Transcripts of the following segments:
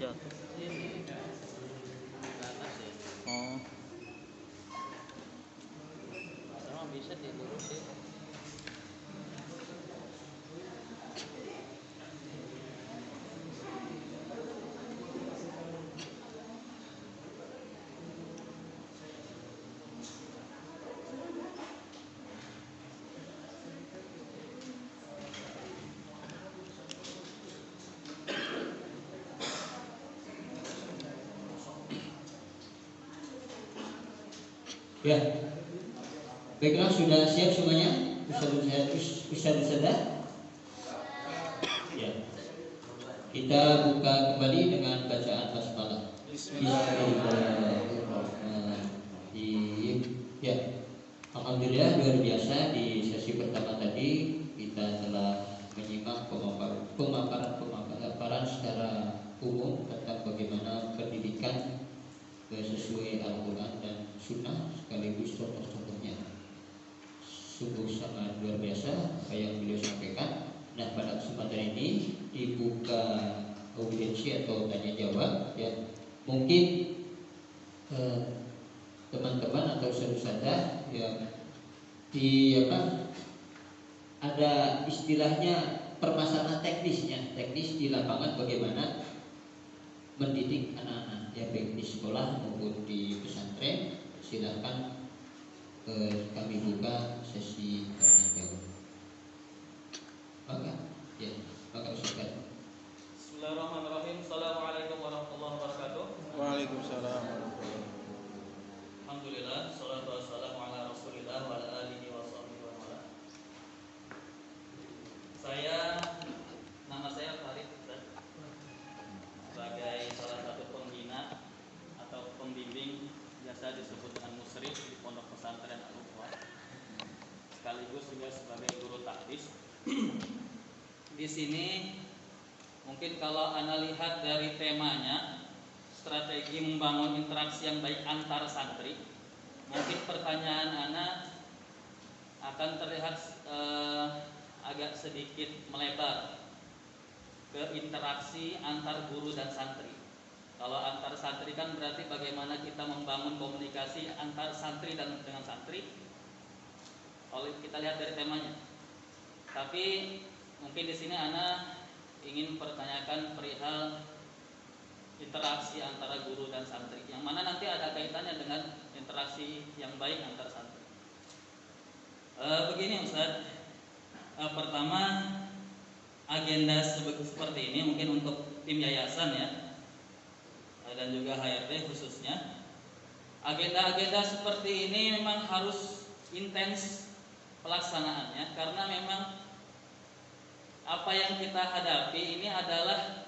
jatuh. Ini ke atas ya. Oh. Sama bisa dilurusin. Ya, baiklah, sudah siap semuanya? Ustaz? Ya. Kita buka kembali dengan bacaan basmalah. Bismillahirrahmanirrahim. Ya, alhamdulillah luar biasa di sesi pertama tadi kita telah menyimak pemaparan secara umum tentang bagaimana pendidikan sesuai Al-Quran dan Sunnah sekaligus contoh-contohnya. Sungguh sangat luar biasa apa yang beliau sampaikan. Nah, pada kesempatan ini dibuka audiensi atau tanya jawab. Ya, mungkin teman-teman atau saudara yang ada istilahnya permasalahan teknis di lapangan bagaimana mendidik anak-anak ya, baik di sekolah maupun di pesantren. Silahkan kami buka sesi tanya jawab. Maka Ustaz. Bismillahirrahmanirrahim. Assalamualaikum warahmatullahi wabarakatuh. Waalaikumsalam. Alhamdulillah, salatu wassalamu ala Rasulillah wa ala alihi wa sahbihi wa wala. Nama saya Farid Ustaz. Sebagai salah satu pembina atau pembimbing, biasa disebut dengan musyrif di Pondok Pesantren Al-Ukhuwah. Sekaligus juga sebagai guru takdis. Di sini mungkin kalau Anda lihat dari temanya, strategi membangun interaksi yang baik antar santri, mungkin pertanyaan Anda akan terlihat agak sedikit melebar ke interaksi antar guru dan santri. Kalau antar santri kan berarti bagaimana kita membangun komunikasi antar santri dan dengan santri. Kalau kita lihat dari temanya, tapi mungkin di sini Ana ingin pertanyakan perihal interaksi antara guru dan santri, yang mana nanti ada kaitannya dengan interaksi yang baik antar santri. Begini Ustaz, pertama agenda seperti ini mungkin untuk tim yayasan ya, dan juga HRD khususnya. Agenda-agenda seperti ini memang harus intens pelaksanaannya, karena memang apa yang kita hadapi ini adalah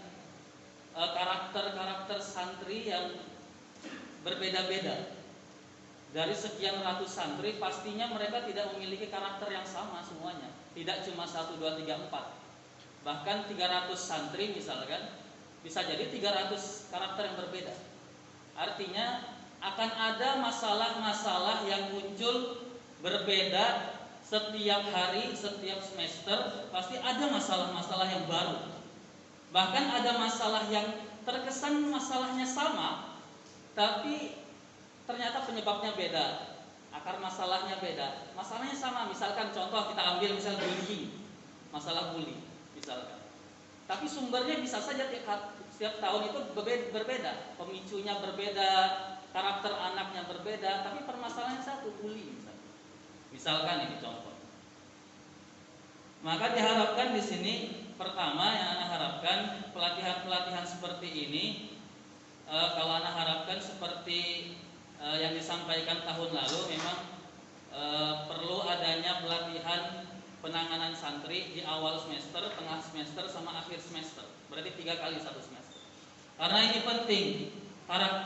karakter-karakter santri yang berbeda-beda. Dari sekian ratus santri, pastinya mereka tidak memiliki karakter yang sama semuanya. Tidak cuma 1, 2, 3, 4. Bahkan 300 santri misalkan, bisa jadi 300 karakter yang berbeda. Artinya akan ada masalah-masalah yang muncul berbeda setiap hari, setiap semester. Pasti ada masalah-masalah yang baru. Bahkan ada masalah yang terkesan masalahnya sama, tapi ternyata penyebabnya beda, akar masalahnya beda. Masalahnya sama, misalkan contoh kita ambil misal bullying, masalah bully misalkan. Tapi sumbernya bisa saja setiap tahun itu berbeda, pemicunya berbeda, karakter anaknya berbeda, tapi permasalahannya satu, bully misalkan ini contoh. Maka diharapkan di sini pertama yang Anda harapkan pelatihan-pelatihan seperti ini, kalau Anda harapkan seperti yang disampaikan tahun lalu, memang perlu adanya pelatihan penanganan santri di awal semester, tengah semester, sama akhir semester. Berarti 3 kali 1 semester. Karena ini penting,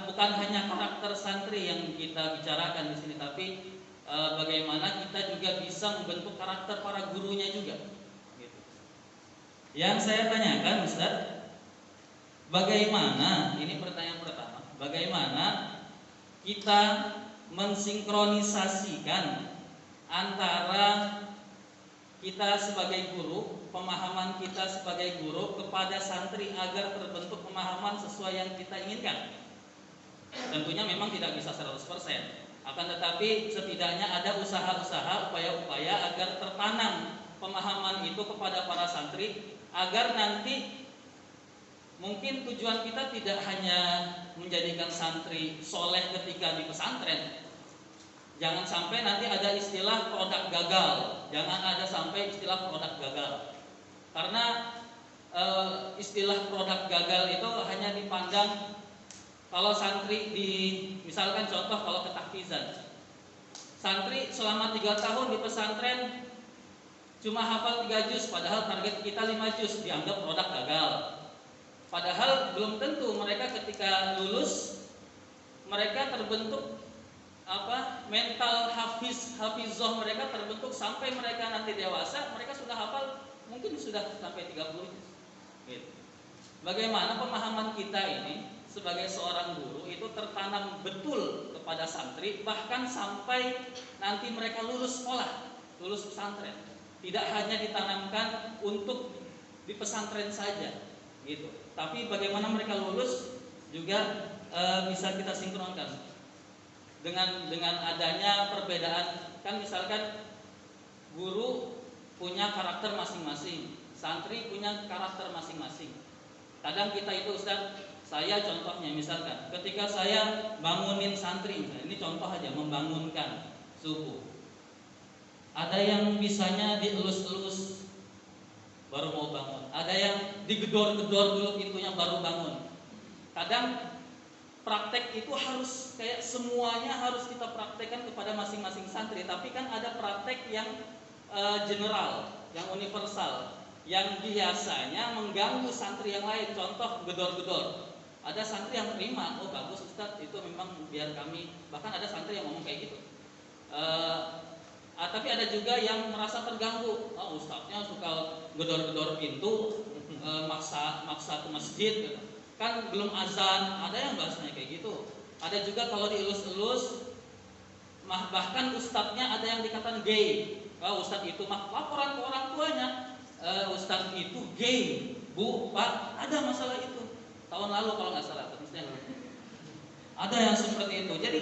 bukan hanya karakter santri yang kita bicarakan di sini, tapi bagaimana kita juga bisa membentuk karakter para gurunya juga. Gitu. Yang saya tanyakan Ustaz, bagaimana, ini pertanyaan pertama, bagaimana kita mensinkronisasikan antara kita sebagai guru, pemahaman kita sebagai guru kepada santri agar terbentuk pemahaman sesuai yang kita inginkan. Tentunya memang tidak bisa 100%, akan tetapi setidaknya ada usaha-usaha, upaya-upaya agar tertanam pemahaman itu kepada para santri, agar nanti mungkin tujuan kita tidak hanya menjadikan santri soleh ketika di pesantren. Jangan sampai nanti ada istilah produk gagal. Jangan ada sampai istilah produk gagal. Karena istilah produk gagal itu hanya dipandang kalau santri misalkan contoh kalau ketahfizan. Santri selama 3 tahun di pesantren cuma hafal 3 juz, padahal target kita 5 juz, dianggap produk gagal. Padahal belum tentu mereka ketika lulus mereka terbentuk mental hafizah mereka terbentuk sampai mereka nanti dewasa, mereka sudah hafal mungkin sudah sampai 30 juz. Gitu. Bagaimana pemahaman kita ini sebagai seorang guru itu tertanam betul kepada santri, bahkan sampai nanti mereka lulus sekolah, lulus pesantren. Tidak hanya ditanamkan untuk di pesantren saja, gitu. Tapi bagaimana mereka lulus juga bisa kita sinkronkan dengan adanya perbedaan. Kan misalkan guru punya karakter masing-masing, santri punya karakter masing-masing. Kadang kita itu Ustaz, saya contohnya misalkan ketika saya bangunin santri, misalnya, ini contoh aja membangunkan subuh. Ada yang bisanya dielus-elus baru mau bangun, ada yang digedor-gedor dulu pintunya baru bangun. Kadang praktek itu harus kayak semuanya harus kita praktekkan kepada masing-masing santri. Tapi kan ada praktek yang general, yang universal, yang biasanya mengganggu santri yang lain. Contoh gedor-gedor. Ada santri yang terima, oh bagus Ustadz, itu memang biar kami. Bahkan ada santri yang ngomong kayak gitu. Tapi ada juga yang merasa terganggu. Oh Ustadznya suka gedor-gedor pintu, maksa ke masjid gitu. Kan belum azan, ada yang bahasanya kayak gitu. Ada juga kalau dielus-elus, bahkan ustadznya ada yang dikatakan gay. Oh, ustadz itu mah laporan ke orang tuanya, ustadz itu gay, bu, pak, ada masalah itu. Tahun lalu kalau nggak salah, ada yang seperti itu. Jadi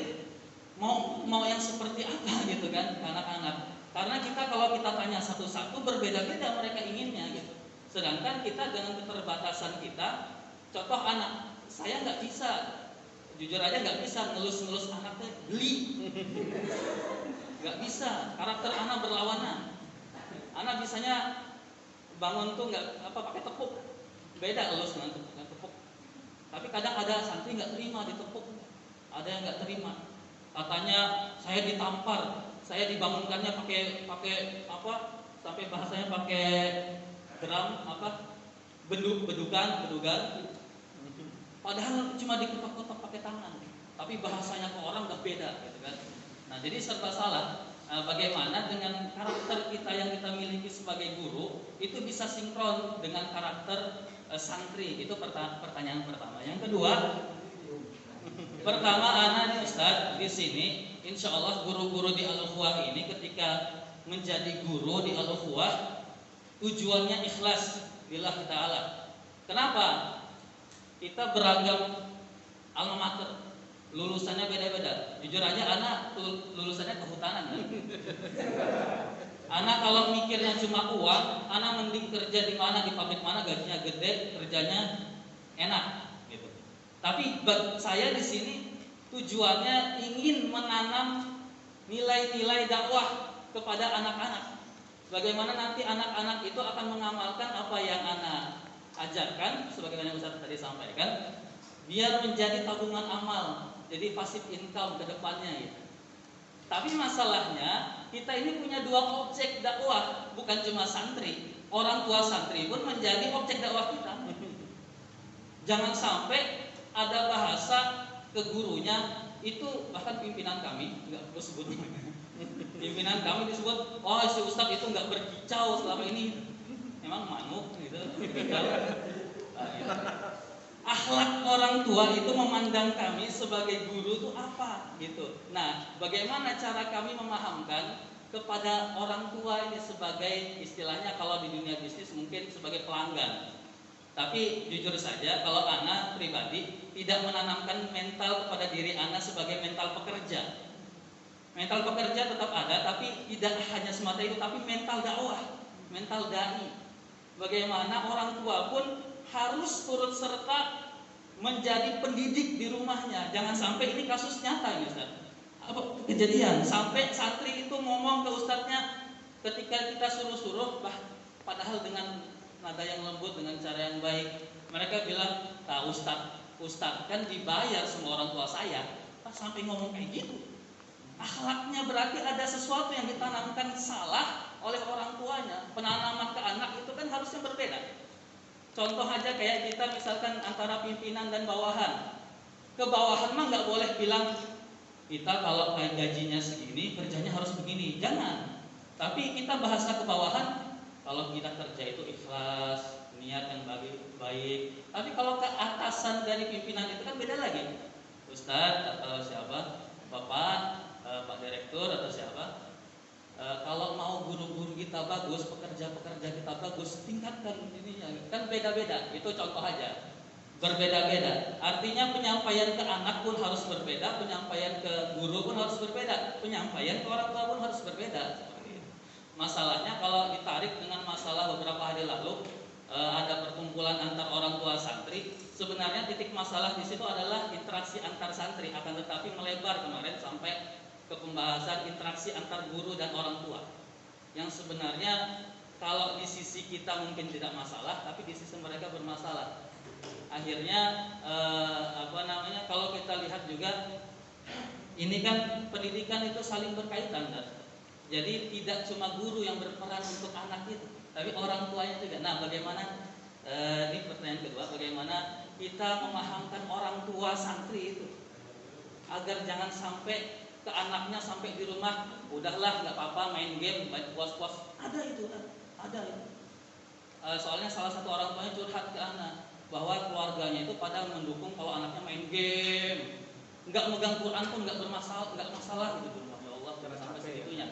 mau yang seperti apa gitu kan, anak-anak. Karena kita kalau kita tanya satu-satu berbeda-beda mereka inginnya gitu. Sedangkan kita dengan keterbatasan kita. Contoh anak, saya nggak bisa, jujur aja nggak bisa ngelus-ngelus anaknya, geli, nggak bisa. Karakter anak berlawanan. Anak bisanya bangun tuh nggak pakai tepuk, beda elus dengan tepuk. Tapi kadang ada santri nggak terima ditepuk, ada yang nggak terima. Katanya saya ditampar, saya dibangunkannya pakai sampai bahasanya pakai drum bedugan. Padahal cuma diketok-ketok pakai tangan, tapi bahasanya ke orang udah beda gitu kan. Nah, jadi serba salah. Bagaimana dengan karakter kita yang kita miliki sebagai guru itu bisa sinkron dengan karakter santri? Itu pertanyaan pertama. Yang kedua, pertama anak Ustadz di sini, insya Allah guru-guru di Al-Ukhuwah ini ketika menjadi guru di Al-Ukhuwah tujuannya ikhlas lillahi ta'ala. Kenapa? Kita beragam alma mater, lulusannya beda-beda. Jujur aja anak lulusannya kehutanan kan? Anak kalau mikirnya cuma uang, anak mending kerja di mana, di pabrik mana, gajinya gede, kerjanya enak gitu. Tapi saya di sini tujuannya ingin menanam nilai-nilai dakwah kepada anak-anak. Bagaimana nanti anak-anak itu akan mengamalkan apa yang anak ajarkan, sebagaimana yang Ustaz tadi sampaikan, biar menjadi tabungan amal, jadi pasif income ke depannya gitu. Tapi masalahnya kita ini punya 2 objek dakwah, bukan cuma santri. Orang tua santri pun menjadi objek dakwah kita. Jangan sampai ada bahasa ke gurunya itu, bahkan pimpinan kami nggak perlu sebut. Pimpinan kami disebut, oh si Ustadz itu nggak berkicau selama ini. Memang manuk gitu. Akhlak orang tua itu memandang kami sebagai guru itu apa gitu. Nah, bagaimana cara kami memahamkan kepada orang tua ini sebagai istilahnya kalau di dunia bisnis mungkin sebagai pelanggan. Tapi jujur saja kalau Ana pribadi tidak menanamkan mental kepada diri Ana sebagai mental pekerja. Mental pekerja tetap ada, tapi tidak hanya semata itu, tapi mental dakwah, mental dai. Bagaimana orang tua pun harus turut serta menjadi pendidik di rumahnya. Jangan sampai ini kasus nyata ya Ustaz. Kejadian sampai santri itu ngomong ke ustadznya ketika kita suruh-suruh, padahal dengan nada yang lembut, dengan cara yang baik. Mereka bilang, Ustadz kan dibayar semua orang tua saya, sampai ngomong kayak gitu. Akhlaknya berarti ada sesuatu yang ditanamkan salah oleh orang tuanya. Penanaman ke anak itu kan harusnya berbeda. Contoh aja kayak kita misalkan antara pimpinan dan bawahan. Ke bawahan mah nggak boleh bilang kita kalau gajinya segini kerjanya harus begini. Jangan. Tapi kita bahasa ke bawahan, kalau kita kerja itu ikhlas, niat yang baik. Tapi kalau ke atasan dari pimpinan itu kan beda lagi. Ustadz atau siapa, Bapak, Pak Direktur atau siapa, kalau mau guru-guru kita bagus, pekerja-pekerja kita bagus, tingkatkan ininya. Kan beda-beda. Itu contoh aja. Berbeda-beda. Artinya penyampaian ke anak pun harus berbeda, penyampaian ke guru pun harus berbeda, penyampaian ke orang tua pun harus berbeda. Masalahnya kalau ditarik dengan masalah beberapa hari lalu ada perkumpulan antar orang tua santri. Sebenarnya titik masalah di situ adalah interaksi antar santri, akan tetapi melebar kemarin sampai ke pembahasan interaksi antar guru dan orang tua. Yang sebenarnya kalau di sisi kita mungkin tidak masalah, tapi di sisi mereka bermasalah. Akhirnya kalau kita lihat juga ini kan pendidikan itu saling berkaitan kan? Jadi tidak cuma guru yang berperan untuk anak itu, tapi orang tuanya juga. Nah, bagaimana ini pertanyaan kedua, bagaimana kita memahamkan orang tua santri itu agar jangan sampai ke anaknya sampai di rumah udahlah nggak apa-apa main game, puas-puas. Ada itu. Soalnya salah satu orang tuanya curhat ke anak bahwa keluarganya itu pada mendukung kalau anaknya main game, nggak megang Quran pun nggak masalah gitu di rumah. Ya Allah, jangan sampai segitunya.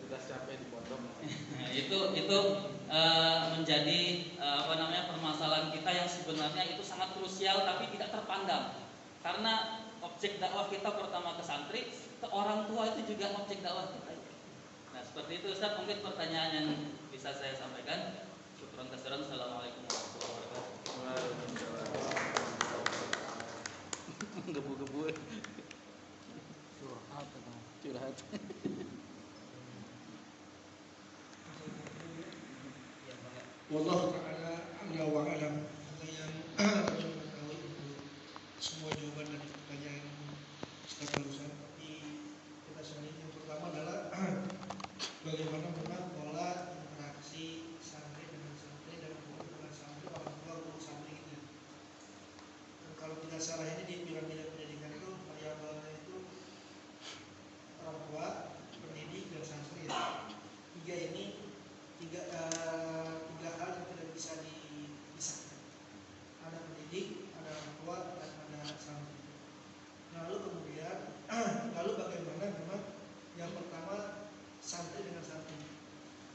Sudah capek di pondok. itu menjadi permasalahan kita yang sebenarnya itu sangat krusial tapi tidak terpandang. Karena objek dakwah kita pertama ke santri, ke orang tua itu juga objek dakwah kita. Nah, seperti itu Ustaz, mungkin pertanyaan yang bisa saya sampaikan. Syukran katsiran. Assalamualaikum warahmatullahi wabarakatuh. Gebu-gebu. Curhat. Wallahu ta'ala a'la wa a'lam. Yang mengetahui semua jawaban dari pertanyaan Ustaz barusan. Tapi kita sendiri yang pertama adalah bagaimana memang pola interaksi santri dengan santri dan guru dengan santri, orang tua guru santri itu. Dan kalau tidak salah ini di piramida pendidikan itu variabelnya itu orang tua, pendidik dan santri ya. Tiga hal yang tidak bisa dipisahkan. Ada pendidik, ada orang tua, dan ada santri. Lalu bagaimana memang yang pertama santri dengan santri.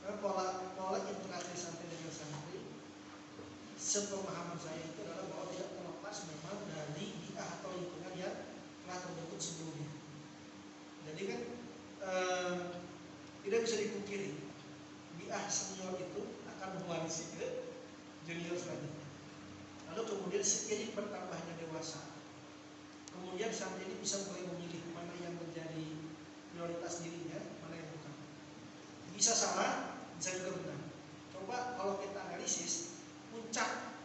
Karena pola interaksi santri dengan santri, sepemahaman saya itu adalah bahwa tidak terlepas memang dari bi'ah atau lingkungan yang telah terbentuk sebelumnya. Jadi kan tidak bisa dipungkiri bi'ah senior itu akan mewarisi ke junior selanjutnya. Lalu kemudian seiring bertambahnya dewasa, kemudian santri ini bisa mulai memilih mana yang menjadi prioritas dirinya, mana yang bukan. Bisa salah, bisa juga benar. Coba kalau kita analisis, puncak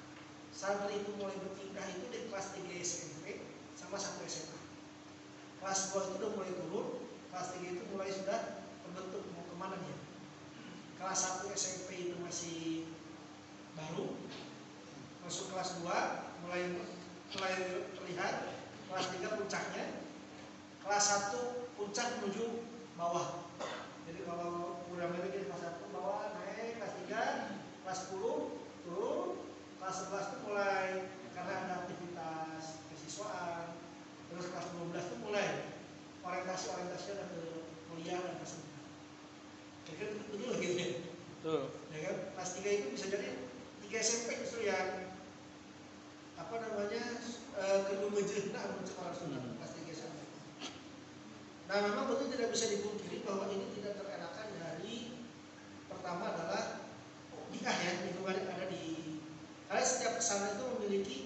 santri itu mulai bertingkah itu di kelas 3 SMP sama 1 SMA. Kelas 2 itu udah mulai turun, kelas 3 itu mulai sudah terbentuk mau kemana dia. Kelas 1 SMP itu masih baru, masuk kelas 2 mulai terlihat, kelas 3 puncaknya, kelas 1 puncak menuju bawah. Jadi kalau udah memiliki kelas 1 bawah naik, kelas 3, kelas 10 turun, kelas 11 itu mulai karena ada aktivitas kesiswaan, terus kelas 12 itu mulai orientasinya ada ke kuliah dan kesempatan. sekolah sunat kelas 3 SMA. Nah, memang betul tidak bisa dipungkiri bahwa ini tidak terenakan dari pertama adalah biah ya, lingkungan yang ada di, karena setiap pesantren itu memiliki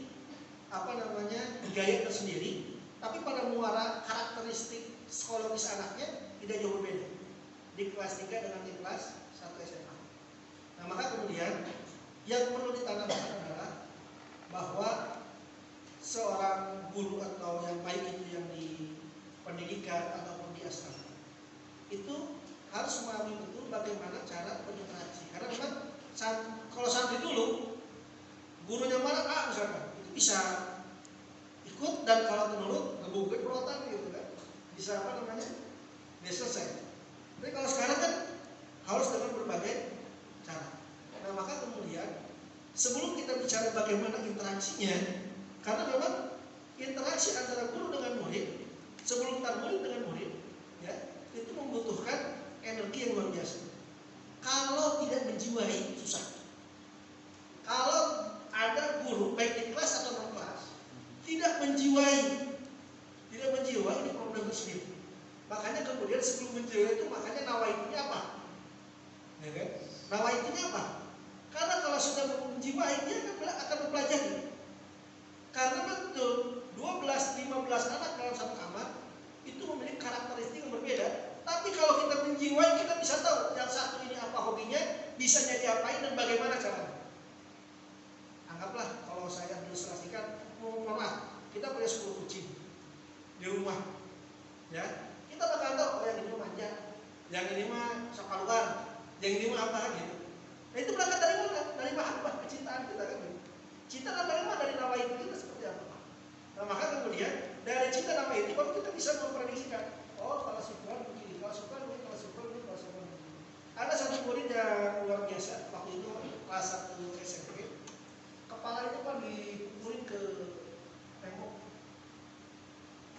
gaya tersendiri, tapi pada muara karakteristik psikologis anaknya tidak jauh berbeda di kelas 3 dengan di kelas 1 SMA. Nah, maka kemudian yang perlu ditanamkan adalah bahwa seorang guru atau yang baik itu yang di pendidikan ataupun di asrama itu harus memahami betul bagaimana cara berinteraksi. Karena memang kalau santri dulu gurunya marah misalkan itu bisa ikut, dan kalau menurut ngebukit berotan gitu kan, bisa dia selesai. Tapi kalau sekarang kan harus dengan berbagai cara. Nah, maka kemudian sebelum kita bicara bagaimana interaksinya, karena memang interaksi antara guru dengan murid sebelum murid dengan murid ya, itu membutuhkan energi yang luar biasa. Kalau tidak menjiwai susah. Kalau ada guru baik di kelas atau non kelas tidak menjiwai ini problem tersendiri. Makanya kemudian sebelum menjiwai itu makanya nawaitunya apa? Ya kan? Nawaitunya apa? Karena kalau sudah menjiwai dia akan mempelajari. Karena betul 12-15 anak dalam satu kamar itu memiliki karakteristik yang berbeda. Tapi kalau kita menjiwai, kita bisa tahu yang satu ini apa hobinya, bisa jadi apain dan bagaimana caranya. Anggaplah kalau saya ilustrasikan, kita punya 10 kucing di rumah, ya kita bakal tahu yang ini manja, yang ini mah suka luar, yang ini mah apa gitu. Nah itu berangkat dari mana? Dari mahabbah, kecintaan kita kan. Cinta dari mana? Dari nawaitu kita seperti apa? Nah maka kemudian dari cinta nama itu baru kita bisa memprediksikan. Oh kalau suka begini, kalau suka begini, kalau suka begini, kalau suka begini. Ada satu murid yang luar biasa waktu itu kelas 1 SMP. Kepala itu kan dipukulin ke tembok,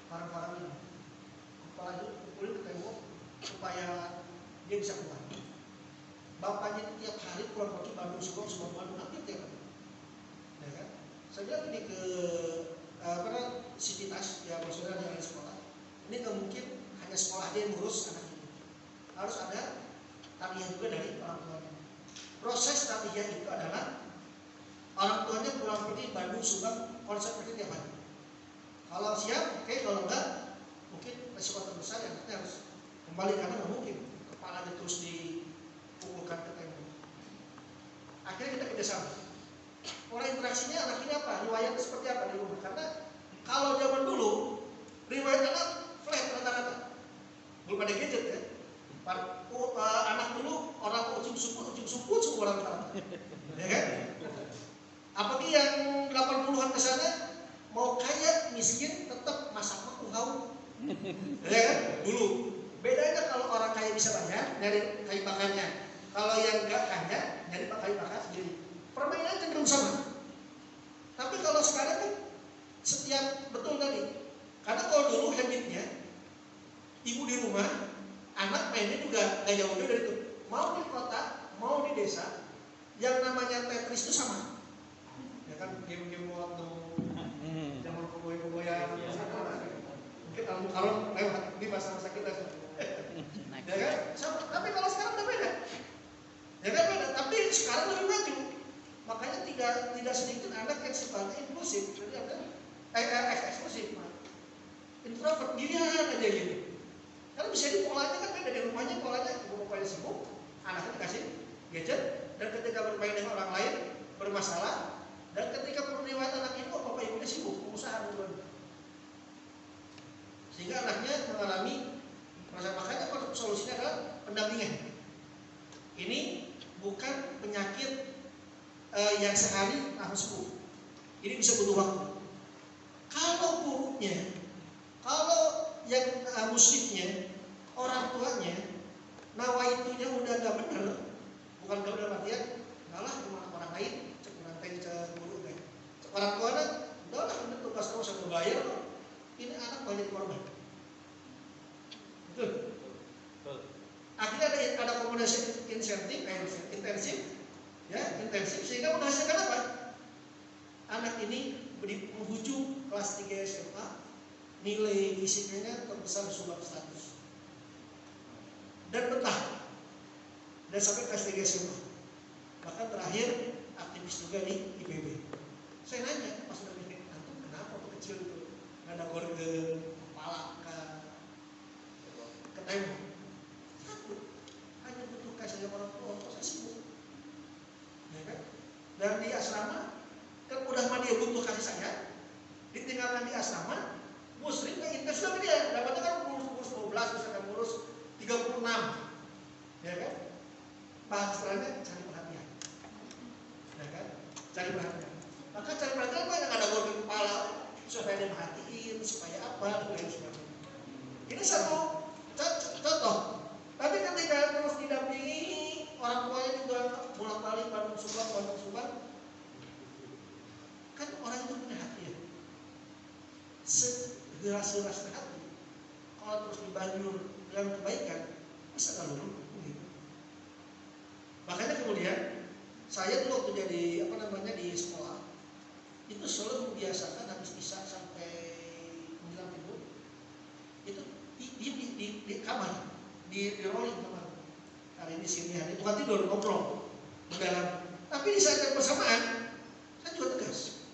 parang-parang ini. Kepala itu dipukulin ke tembok supaya dia bisa keluar. Bapaknya itu tiap hari pulang pergi Bandung, Bandung, hampir tiap hari. Ya kan? Saya bilang ini ke Sivitas, ya maksudnya di sekolah. Ini nggak mungkin hanya sekolah dia yang ngurus anak ini. Harus ada tarbiyah juga dari orang tuanya. Proses tarbiyah itu adalah orang tuanya pulang pergi Bandung, Subang, konsep itu tiap hari. Kalau siap, oke. Kalau enggak, mungkin resiko terbesar yang kita harus kembali karena nggak mungkin kepalanya terus dipukulkan ke tembok. Akhirnya kita kerjasama. Pola interaksinya anak ini apa? Riwayatnya seperti apa di rumah? Karena kalau zaman dulu riwayat anak flat rata-rata, belum ada gadget ya. Anak dulu orang ujung sumput semua rata-rata, ya kan? Apalagi yang 80-an ke sana mau kaya miskin tetap masak haus, ya kan? Dulu bedanya kalau orang kaya bisa bayar dari kayu bakarnya, kalau yang enggak kaya dari kayu bakar sendiri. Permainan cenderung sama. Tapi kalau sekarang kan setiap betul tadi. Karena kalau dulu habitnya ibu di rumah, anak mainnya juga gak jauh dari itu. Mau di kota, mau di desa, yang namanya Tetris itu sama. Ya kan game-game waktu zaman pemboy-pemboyan mungkin kalau lewat di masa-masa kita. Ya kan? Sama. Tapi kalau sekarang udah beda. Ya kan beda. Tapi sekarang lebih maju. Makanya tidak sedikit anak yang sifatnya inklusif, jadi ada eksklusif, introvert giliran aja gitu. Karena bisa di polanya kan beda di rumahnya, polanya ibu bapaknya sibuk, anaknya dikasih gadget, dan ketika bermain dengan orang lain bermasalah, dan ketika perliwatan anak ibu bapak ibunya sibuk pengusaha dulu. Sehingga anaknya mengalami masalah. Makanya solusinya adalah pendampingan. Ini bukan penyakit yang sehari harus sembuh. Ini bisa butuh waktu. Kalau buruknya, kalau yang muslimnya, orang tuanya, nawaitunya udah gak bener, bukan gak bener artian, ngalah rumah orang lain, cek nanti cek guru kan. Orang tuanya, udahlah ini tugas kamu satu bayar kok. Ini anak banyak korban. Betul. Akhirnya ada kombinasi intensif. Ya, intensif sehingga menghasilkan apa? Anak ini menghujung kelas 3 SMA nilai fisiknya terbesar di Subang 100 dan betah dan sampai kelas 3 SMA. Bahkan terakhir aktivis juga di IPB. Saya nanya pas udah mikir, antum kenapa waktu kecil itu nggak ada gorgen, kepala ke tembok? Satu, hanya butuh kasih sayang orang tua, saya sibuk, ya kan? Dan di asrama kan udah mah dia butuh kasih sayang, ditinggalkan di asrama, muslim nggak intens juga dia, dapatnya kan ngurus 12, misalkan ngurus 36, ya kan? Bahasanya cari perhatian, ya kan? Cari perhatian. Maka cari perhatian apa? Yang ada goreng kepala supaya dia perhatiin, supaya apa, dan lain sebagainya. Ini satu contoh. Tapi ketika terus didampingi, orang tuanya juga bolak-balik Bandung Subang, kan orang itu punya hati ya. Segeras-geras hati. Kalau terus dibanjur dengan kebaikan, bisa nggak luluh? Gitu. Makanya kemudian saya dulu waktu jadi di sekolah itu selalu membiasakan habis isya sampai menjelang tidur itu di kamar, di rolling kamar. Hari ini sini, hari itu bukan tidur, ngobrol mendalam. Tapi di saat yang bersamaan saya juga tegas.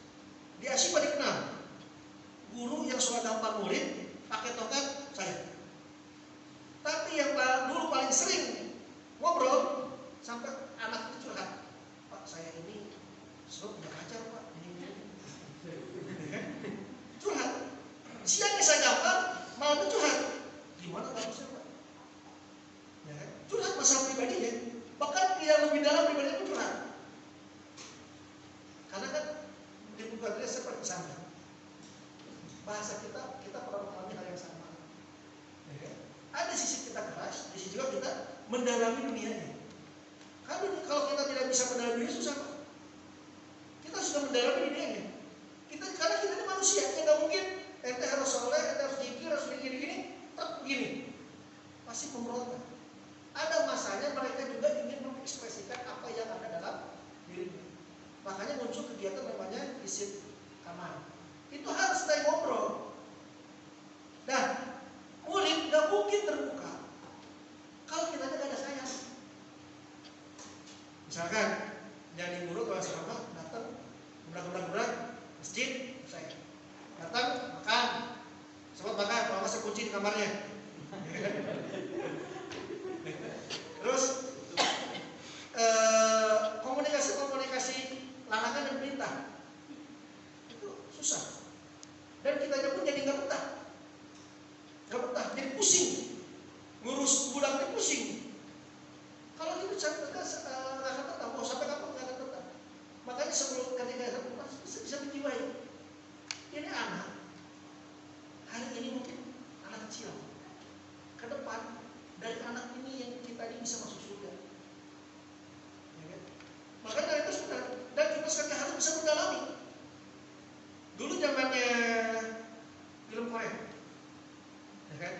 Di Asyima dikenal guru yang suka gampang murid pakai tongkat saya. Tapi yang dulu paling sering ngobrol sampai anak itu curhat, Pak saya ini selalu punya pacar Pak, ini curhat. Siangnya saya gampang, malamnya curhat. Gimana bagusnya Pak? Ya, curhat masalah pribadinya, bahkan yang lebih dalam pribadinya pun curhat. Karena kan di buku dia seperti sama. Bahasa kita pernah mengalami hal yang sama. Ya, ada sisi kita keras, di sisi juga kita mendalami dunianya. Kalau kita tidak bisa mendalami dunia susah Pak. Kita sudah mendalami dunianya. Karena kita ini manusia, tidak mungkin ente harus soleh, ente harus zikir, harus begini, begini. Pasti pemberontak. Ada masanya mereka juga ingin mengekspresikan apa yang ada dalam dirinya. Makanya muncul kegiatan namanya isip kamar. Itu harus kita ngobrol. Dan murid gak mungkin terbuka kalau kita tidak ada sayang. Misalkan jadi guru kelas asrama datang gebrak masjid, saya datang makan, sempat makan, kalau nggak saya kunci di kamarnya. Terus komunikasi larangan dan perintah itu susah, dan kita pun jadi nggak betah, jadi pusing, ngurus budaknya pusing. Kalau gitu sampai nggak akan tetap, sampai kapan nggak akan tetap. Makanya sebelum ketika bisa menjiwai. Ini anak hari ini mungkin anak kecil. Ke depan dari anak ini yang kita ini bisa masuk surga. Ya kan? Makanya itu sudah, dan kita sekarang harus bisa mendalami. Dulu zamannya film Korea, ya kan?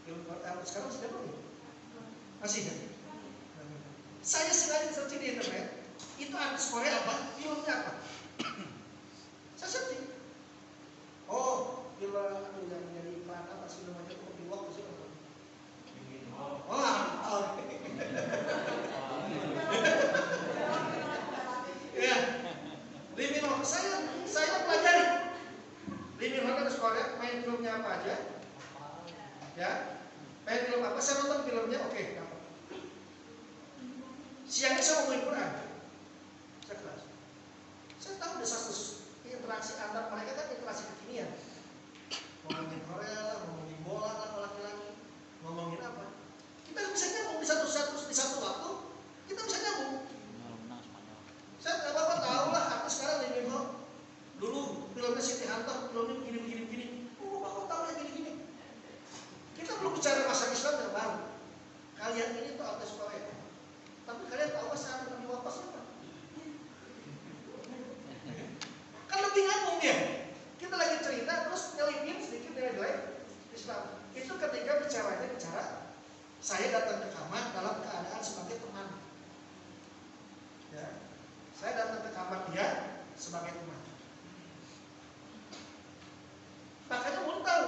Film Korea sekarang sudah belum? Masih kan? Saya sengaja searching di internet, itu artis Korea apa, filmnya apa? Saya searching. Oh, film yang menjadi iklan apa sih namanya, kopi waktu sih apa? Ya, Lee Min Ho. Saya pelajari Lee Min Ho artis Korea, main filmnya apa aja? Ya, main film apa? Saya nonton filmnya, oke. Siangnya saya ngomongin Quran, saya kelas. Saya tahu desas-desus interaksi antar mereka kan interaksi kekinian. Ngomongin Korea lah, ngomongin bola lah, laki-laki, ngomongin apa? Kita bisa nyambung di satu waktu, kita bisa nyambung. Saya nggak apa-apa tahu lah, artis sekarang Lee Min Ho. Dulu filmnya Siti Hunter, filmnya begini. Oh, aku tahu yang gini. Kita belum bicara masa Islam yang baru. Kalian ini tuh artis Korea. Tapi kalian tahu saat Nabi wafat siapa? Kan lebih ngomong dia. Kita lagi cerita terus nyelipin sedikit nilai-nilai Islam. Itu ketika bicara saya datang ke kamar dalam keadaan sebagai teman. Ya, saya datang ke kamar dia sebagai teman. Makanya mau tahu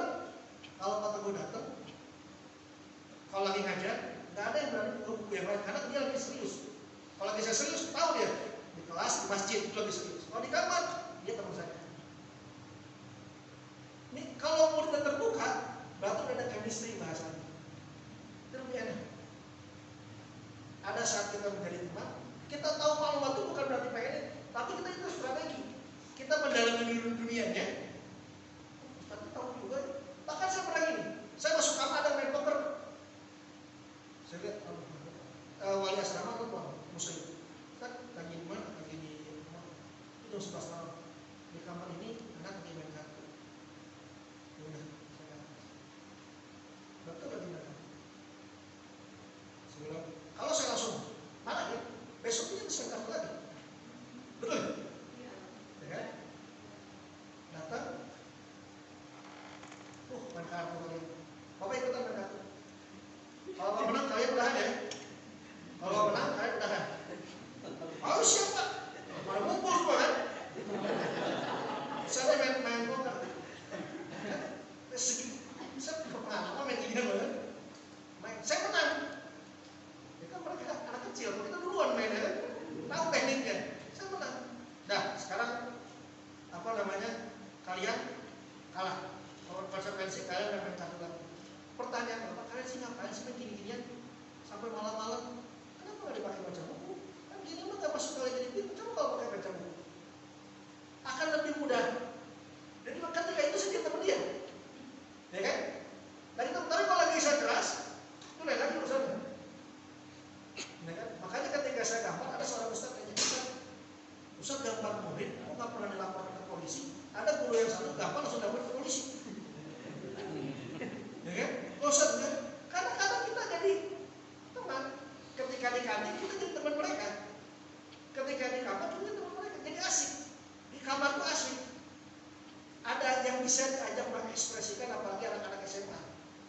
karena dia lagi serius. Kalau lagi saya serius, tahu dia di kelas, di masjid itu lagi serius. Kalau di kamar, dia teman saya. Ini kalau muridnya terbuka, berarti udah ada chemistry bahasanya. Itu lebih enak. Ada saat kita menjadi teman, kita tahu maklumat itu bukan berarti pengen, tapi kita itu strategi. Kita mendalami dunianya. Tapi tahu juga. Bahkan saya pernah gini, saya masuk kamar ada main poker. Saya lihat wali asrama itu muslim. Kan lagi di mana? Lagi di rumah. Itu 11 tahun. Di kamar ini anak lagi main kartu. Udah, saya betul lagi main kartu. Saya bilang, kalau saya langsung mana ya? Besoknya bisa main kartu lagi. Betul? Ya kan? Datang. Main kartu kalian. Bapak ikutan main kartu. Kalau Bapak menang kalian udahan ya. Kalau Bapak menang kalian udahan. Harus siapa? Pada ngumpul semua kan? Saya main poker. Saya berpengalaman main gini kan? Saya menang. Ya kan mereka anak kecil, kita duluan main ya kan? Tahu tekniknya. Saya menang. Dah, sekarang apa namanya? Kalian kalah. Kalau konsekuensi kalian main kartu lagi. Pertanyaan Bapak, kalian sih ngapain sih main gini-ginian sampai malam-malam? Kenapa nggak dipakai baca buku? Kan gini mah nggak masuk kalian jadi pintar. Coba kalau pakai baca buku, akan lebih mudah. Jadi ketika itu saya teman dia, ya kan? Tapi kalau lagi saya keras, itu lain lagi urusannya. Ya kan? Makanya ketika saya gambar, ada seorang ustaz yang Ustaz gambar murid, kok nggak pernah dilaporkan ke polisi? Ada guru yang satu gambar langsung dapat ke polisi. Ya kan? Ustaz kan? Kadang-kadang kita jadi teman. Ketika di kantin kita jadi teman mereka. Ketika di kamar kita jadi teman mereka. Jadi asik. Di kamar itu asik. Ada yang bisa diajak mengekspresikan, apalagi anak-anak SMA,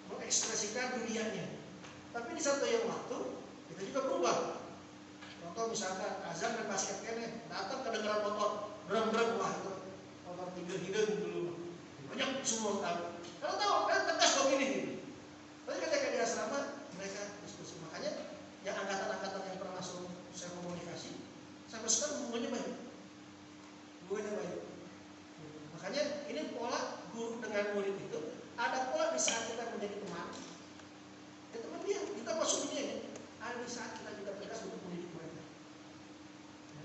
mengekspresikan dunianya. Tapi di satu yang waktu kita juga berubah. Contoh misalkan azan dan basket kene, datang kedengeran motor, berem-berem, wah itu motor hidung dulu. Banyak semua tahu. Kalau tahu kan tegas kok gini. Tapi ketika di asrama mereka diskusi. Makanya yang angkatan-angkatan yang pernah masuk saya komunikasi sampai sekarang hubungannya baik. Hubungannya baik. Makanya ini pola guru dengan murid itu ada pola di saat kita menjadi teman. Ya teman dia, kita masuk ini. Ada di saat kita juga tegas untuk mendidik mereka. Ya.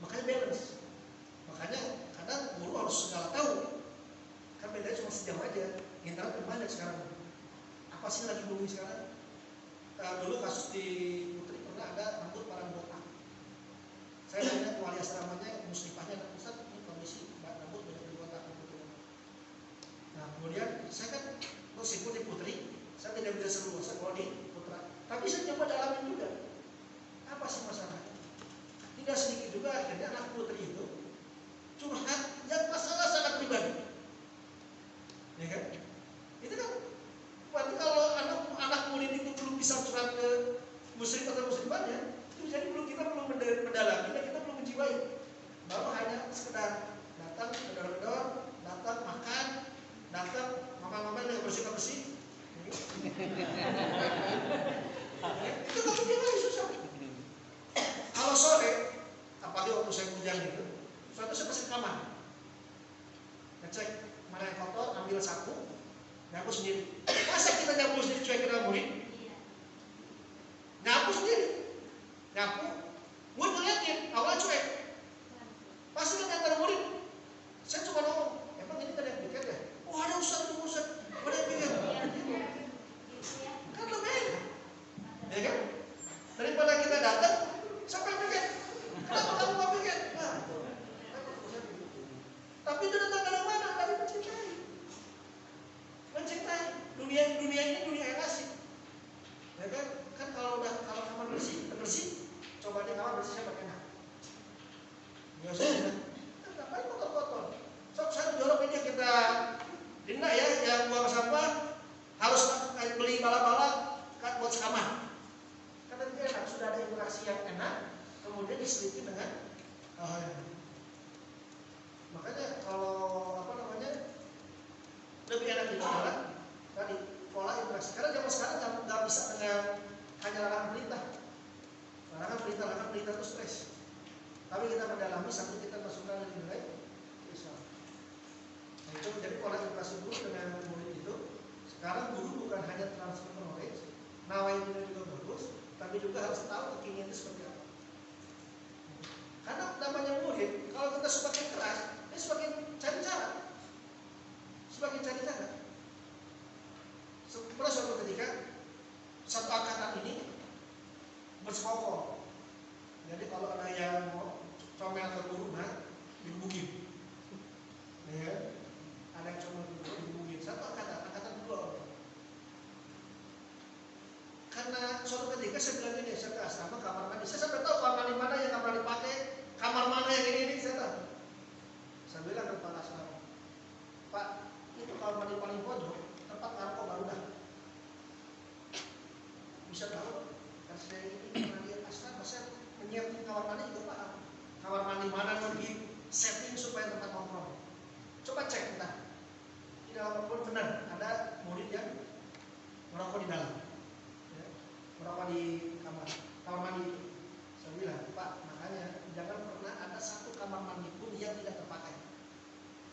Makanya balance. Makanya kadang guru harus segala tahu. Kan bedanya cuma sejam aja. Internet banyak sekarang. Apa sih lagi booming sekarang? Dulu kasus di Putri pernah ada rambut parang botak. Saya nanya ke wali asramanya, muslimahnya, Ustaz, ini kondisi rambut banyak botak. Nah kemudian saya kan meskipun di Putri, saya tidak bisa seluruh saya kalau di Putra. Tapi saya coba dalamin juga. Apa sih masalahnya? Tidak sedikit juga akhirnya anak Putri itu curhat yang masalah sangat pribadi. Ya kan? Itu kan berarti kalau anak murid itu belum bisa curhat ke muslim atau muslimannya, itu jadi kita belum mendalami dan kita belum menjiwai. Baru hanya sekedar datang gedor-gedor, datang makan, datang mama-mama yang bersih-bersih. Itu tapi dia lagi susah. Kalau sore, apalagi waktu saya hujan gitu, suatu saya pasti kamar, ngecek mana yang kotor, ambil sapu, nyapu sendiri. Masa kita nyapu sendiri cuek kena murid? Nyapu sendiri, nyapu, murid ngeliatin, awalnya cuek. Pasti kan antar murid, saya cuma ngomong, emang ini ada yang pikir ya? Oh ada ustaz, ada yang pikir. Kan lebih enak, ya kan? Daripada kita datang sampai pikir, kenapa kamu nggak pikir? Nah, tapi itu datang dari mana? Dari mencintai. Dunia ini dunia yang asik, ya kan? Kan kalau kamar bersih, Sekarang guru bukan hanya transfer knowledge, nawainya juga bagus, tapi juga harus tahu kekinian itu seperti apa. Karena namanya murid, kalau kita semakin keras, dia semakin cari cara. Semakin cari cara. Pernah suatu ketika satu angkatan ini bersekongkol. Jadi kalau ada yang mau comel ke guru, nah digebukin. Ya, ada yang comel ke guru digebukin. Satu angkatan kedua. Karena suatu ketika saya bilang ini, saya ke asrama kamar mandi. Saya sampai tahu kamar mandi mana yang kamar dipakai, kamar mana yang ini saya tahu. Saya bilang ke kepala asrama, Pak, itu kamar mandi paling pojok, tempat narkoba udah. Bisa tahu? Karena saya ini mandi asrama, saya menyiapkan kamar mandi juga paham. Kamar mandi mana yang di setting supaya tempat nongkrong. Coba cek entah. Di dalam pun benar ada murid yang merokok di dalam. Merokok di kamar mandi. Saya bilang, Pak, makanya jangan pernah ada satu kamar mandi pun yang tidak terpakai.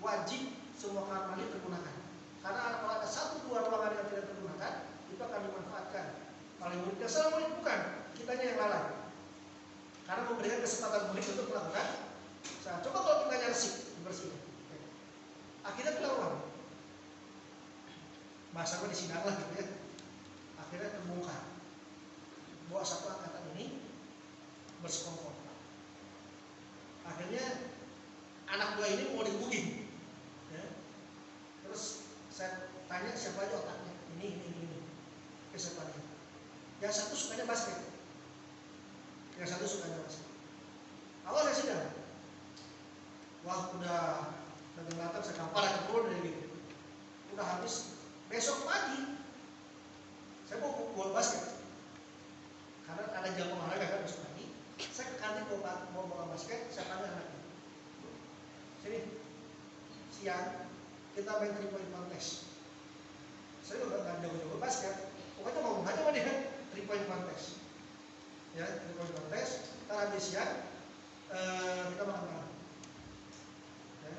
Wajib semua kamar mandi tergunakan. Karena kalau ada satu dua ruangan yang tidak tergunakan, itu akan dimanfaatkan oleh murid. Dan salah murid bukan, kitanya yang lalai. Karena memberikan kesempatan murid untuk melakukan. Nah, coba kalau kita resik, dibersihkan. Akhirnya ketahuan. Bahasanya disidang lah gitu ya. Akhirnya terbongkar. Bahwa satu angkatan ini bersekongkol. Akhirnya anak dua ini mau digebukin. Ya. Terus saya tanya siapa aja otaknya. Ini. Kesempatannya. Yang satu sukanya basket. Yang satu sukanya basket. Awal saya sidang. Wah udah datang saya kampar ke guru dari gitu. Udah habis. Besok pagi saya mau bola basket. Karena ada jam olahraga kan besok pagi, saya ke kantin mau bola basket, saya panggil anaknya. Sini, siang kita main 3 point contest. Saya juga nggak jago-jago basket, pokoknya ngomong aja sama dia 3 point contest. Ya, 3 point contest. Ntar habis siang kita makan malam. Ya,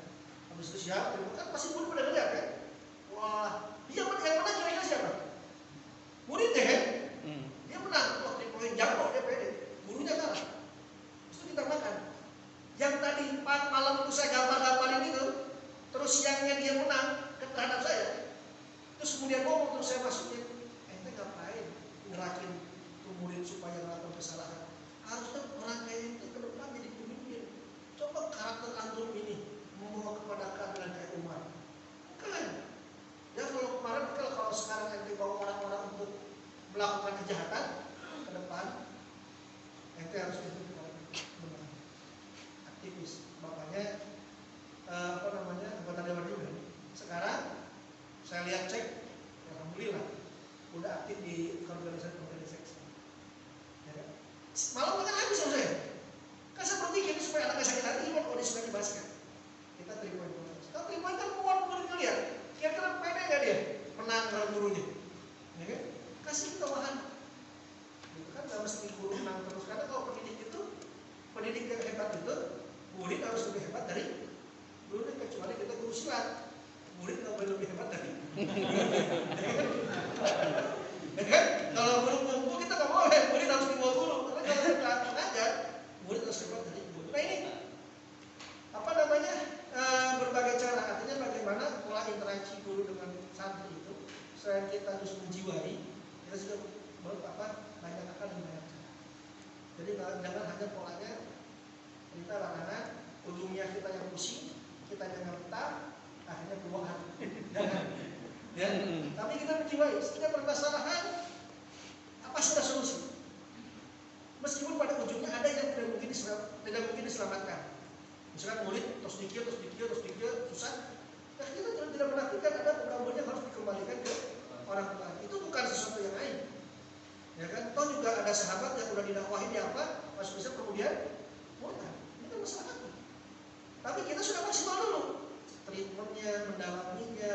habis itu siang, kan pasti murid pada ngeliat kan? Wah, dia yang menang kira-kira siapa? Murid deh kan? Dia menang, waktu poin jago dia pede, gurunya kalah. Terus kita makan. Yang tadi malam itu saya gambar-gambarin itu, terus siangnya dia menang terhadap saya. Terus kemudian ngomong, terus saya masukin, ente ngapain ngerakin tuh murid supaya melakukan kesalahan? Harusnya orang kayak itu ke depan jadi pemimpin. Coba karakter antum ini membawa kepada keadilan kayak Umar. Kan? Ya kalau sekarang ente bawa orang-orang untuk melakukan kejahatan ke depan, ente harus benar aktivis. Makanya anggota dewan juga. Sekarang saya lihat cek, alhamdulillah udah aktif di organisasi. Ya. Malam kan habis sama saya. Kan saya berpikir supaya anaknya sakit hati, kalau dia suka di basket, kita 3 point contest. Kalau 3 point kan murid ngeliat, kira-kira pede nggak dia menang dengan gurunya? Ya kan? Kasih kewahan. Itu kan nggak mesti guru menang terus. Karena kalau pendidik yang hebat itu, murid harus lebih hebat dari gurunya. Kecuali kita guru silat, murid nggak boleh lebih hebat dari. Ya kan? Kalau guru kungfu kita nggak boleh, murid harus di bawah guru. Karena kalau kita mengajar, murid harus hebat dari guru. Nah ini berbagai cara. Artinya bagaimana pola interaksi guru dengan santri itu, selain kita harus menjiwai, kita juga banyak akan dan banyak cara. Jadi jangan hanya polanya kita larangan, ujungnya kita yang pusing, kita yang betah, akhirnya keluar. Jangan. Ya. Tapi kita menjiwai setiap permasalahan apa sudah solusi. Meskipun pada ujungnya ada yang tidak mungkin diselamatkan. Misalkan murid terus dikir, susah. Nah, kita tidak menafikan ada beberapa yang harus dikembalikan ke orang tua. Itu bukan sesuatu yang lain. Ya kan? Toh juga ada sahabat yang sudah didakwahin di apa, masuk Islam kemudian murtad. Itu masalah. Tapi kita sudah maksimal dulu. Treatmentnya, mendalaminya,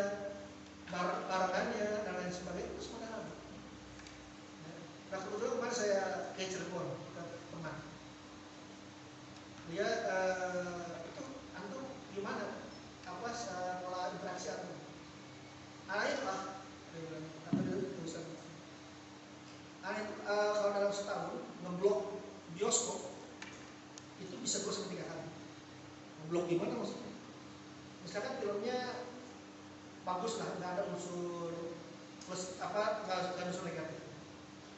barangannya dan lain sebagainya itu semua dalam. Nah kebetulan kemarin saya ke Cirebon ke teman. Dia itu antum gimana? Pola interaksi antum? Itu lah. Dia bilang, bagus lah, nggak ada unsur plus nggak ada unsur negatif.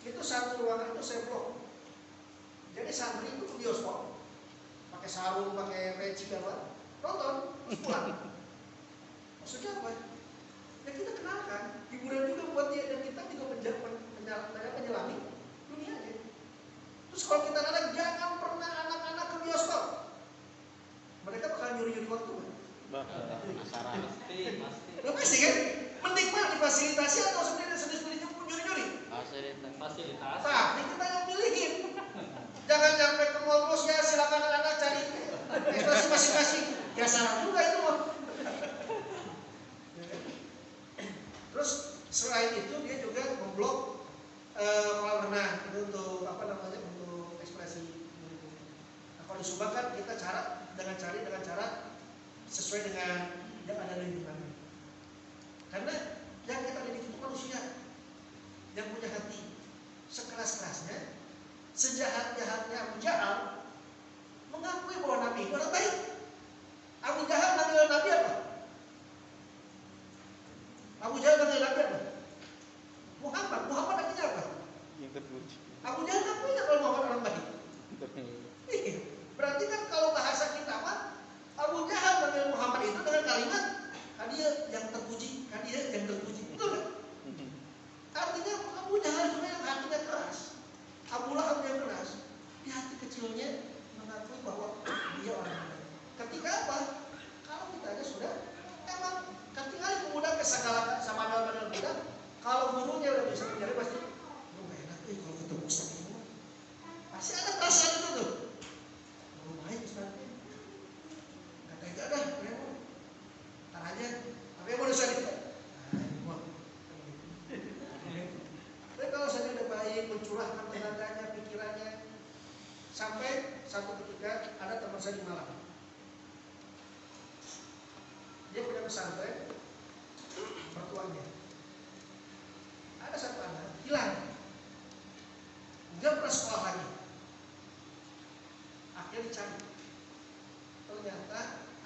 Itu satu ruangan itu saya blok. Jadi santri itu ke bioskop, pakai sarung, pakai peci apa, nonton, terus pulang. Maksudnya apa? Ya kita kenalkan, hiburan juga buat dia dan kita juga menyelami dunianya. Terus kalau kita larang, jangan pernah anak-anak ke bioskop, mereka bakal nyuri-nyuri waktu kan? Penasaran. Pasti kan? Mending mah difasilitasi atau sendiri-sendiri nyuri-nyuri? Fasilitas. Tapi kita yang milihin. Jangan sampai ke mall bos, ya silakan anak-anak cari ekspresi masing-masing. Ya salah juga itu mah. Terus selain itu dia juga memblok kolam renang itu untuk untuk ekspresi. Nah, kalau di Subang kan kita dengan cara sesuai dengan yang ada di lingkungan. Karena yang kita didik itu manusia yang punya hati. Sekeras-kerasnya, sejahat-jahatnya Abu Jahal mengakui bahwa Nabi itu orang baik. Abu Jahal manggil Nabi apa? Abu Jahal manggil Nabi apa? Muhammad. Muhammad artinya apa? Yang terpuji. Abu Jahal ngakuin kalau Muhammad orang baik. Berarti kan kalau bahasa kita mah Abu Jahal manggil Muhammad itu dengan kalimat dia yang terpuji, dia yang terpuji. Betul kan? Artinya Abu Jahal juga yang hatinya keras. Abu Lahab yang keras. Di hati kecilnya mengakui bahwa dia orang baik. Ketika apa? Kalau kita aja sudah emang ketika pemuda kesalahan sama modal kita, kalau gurunya udah bisa mencari pasti gak enak kalau ketemu Ustaz itu. Pasti ada perasaan itu tuh. Oh baik Ustaz. Gak tega dah, ntar aja. Tapi yang mau dosa gitu. Tapi kalau saya udah baik, mencurahkan tenaganya, pikirannya, sampai satu ketika ada teman saya di Malang. Dia punya pesantren, mertuanya. Ada satu anak hilang, nggak pernah sekolah lagi. Akhirnya dicari. Ternyata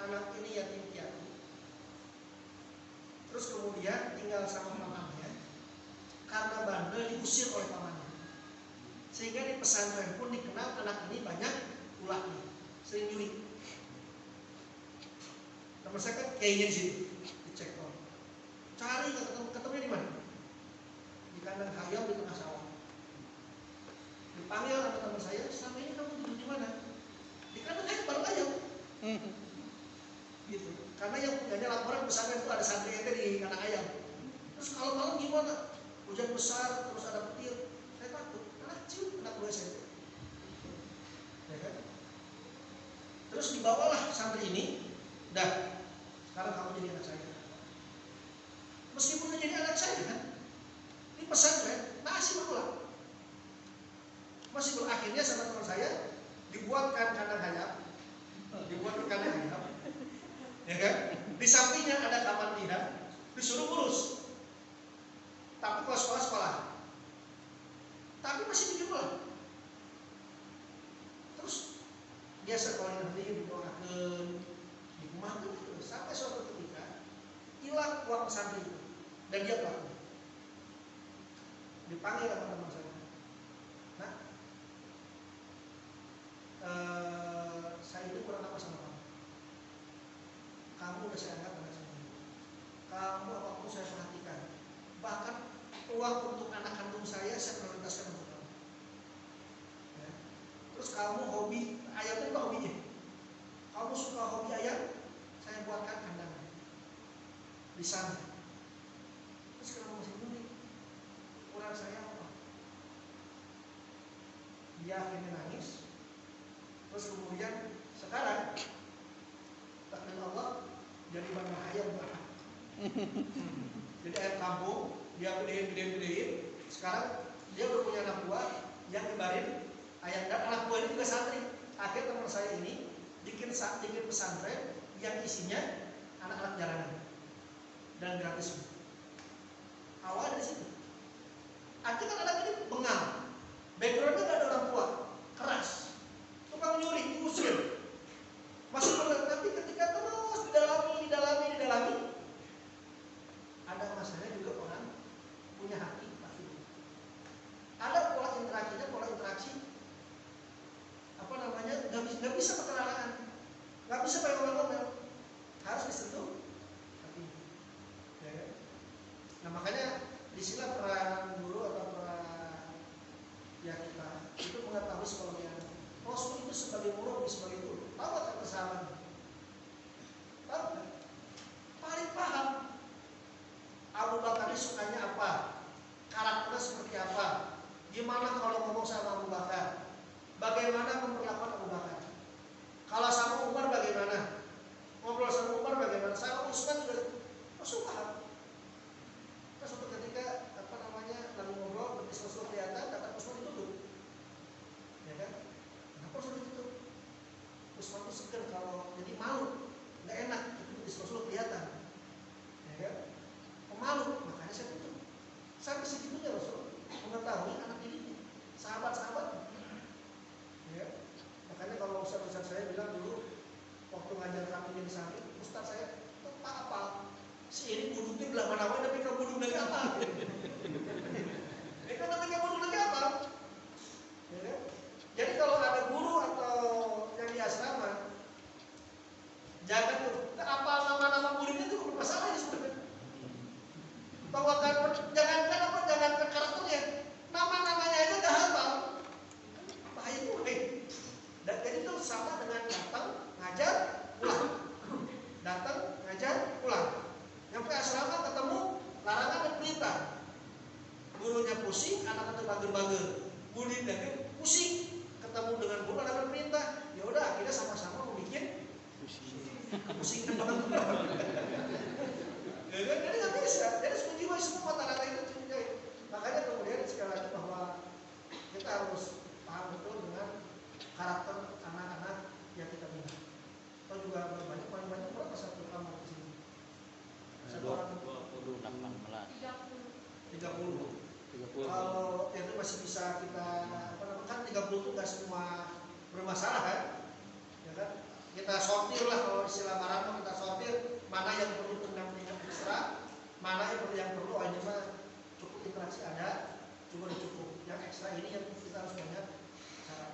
anak ini yatim piatu. Terus kemudian tinggal sama pamannya. Karena bandel diusir oleh pamannya. Sehingga di pesantren pun dikenal anak ini banyak ulahnya, sering nyuri. Teman saya kan kayaknya di situ, dicek dong. Cari ketemunya di mana? Di kandang ayam di tengah sawah. Dipanggil sama teman saya, selama ini kamu tidur di mana? Di kandang ayam baru ayam. Gitu. Karena yang punyanya laporan pesantren itu ada santri ente di kandang ayam. Terus kalau malam gimana? Hujan besar, terus ada petir. Saya takut, anak kecil, anak gue SMP. Ya kan? Terus dibawalah santri ini, dah, sekarang kamu jadi anak saya. Meskipun menjadi anak saya kan, ini pesantren masih berulang. Masih berakhirnya sama teman saya dibuatkan kandang ayam, ya kan? Di sampingnya ada kamar tidur, disuruh urus. Tapi kalau sekolah, tapi masih dijual. Terus dia sekolah nanti didoakan, dikumakan itu sampai suatu ketika hilang uang pesantren itu dan dia pelaku. Dipanggil sama teman saya. Nah, saya itu kurang apa sama kamu? Kamu udah saya anggap anak saya. Kamu apapun saya perhatikan. Bahkan uang untuk anak kandung saya prioritaskan untuk kamu. Ya. Terus kamu hobi ayam itu apa hobinya? Kamu suka hobi ayam, saya buatkan kandang di sana. Terus kenapa masih nyuri? Kurang saya apa? Dia akhirnya nangis. Terus kemudian sekarang takdir Allah jadi bangga ayam banget. Jadi ayam kampung dia gedein. Sekarang dia udah punya anak buah yang nyebarin ayam, dan anak buah ini juga santri. Akhir teman saya ini bikin pesantren yang isinya anak-anak jalanan dan gratis. Awal dari situ. Akhirnya kan anak ini bengal, backgroundnya nggak ada orang tua, keras, tukang nyuri, diusir, masih berat. Tapi ketika terus didalami, belah mana wae tapi kamu dulu lagi apa? Kan tapi kamu dulu lagi apa? Ya kan? Jadi kalau ada guru atau yang di asrama, jangan tuh apa nama-nama muridnya itu bermasalah ya sebenarnya. Jangankan karakternya, nama-namanya aja nggak hafal. Bahaya tuh, Dan jadi itu sama dengan datang ngajar pulang, datang ngajar pulang. Nyampe asrama ketemu larangan dan perintah. Gurunya pusing, anak-anak bager-bager. Muridnya pusing, ketemu dengan guru larangan perintah. Ya udah akhirnya sama-sama membuat pusing dan bager. Ya kan? Jadi nggak bisa. Jadi semua semua mata-mata itu curigai. Makanya kemudian sekali lagi bahwa kita harus paham betul dengan karakter anak-anak yang kita bina. Atau juga banyak paling banyak berapa satu kamar di sini? Satu orang 30. Kalau itu masih bisa kita kan 30 itu nggak semua bermasalah kan? Ya kan? Kita sortir lah kalau istilah Marano, kita sortir mana yang perlu pendampingan ekstra, mana yang perlu ini mah cukup interaksi ada, cuma cukup. Yang ekstra ini yang kita harus banyak cara.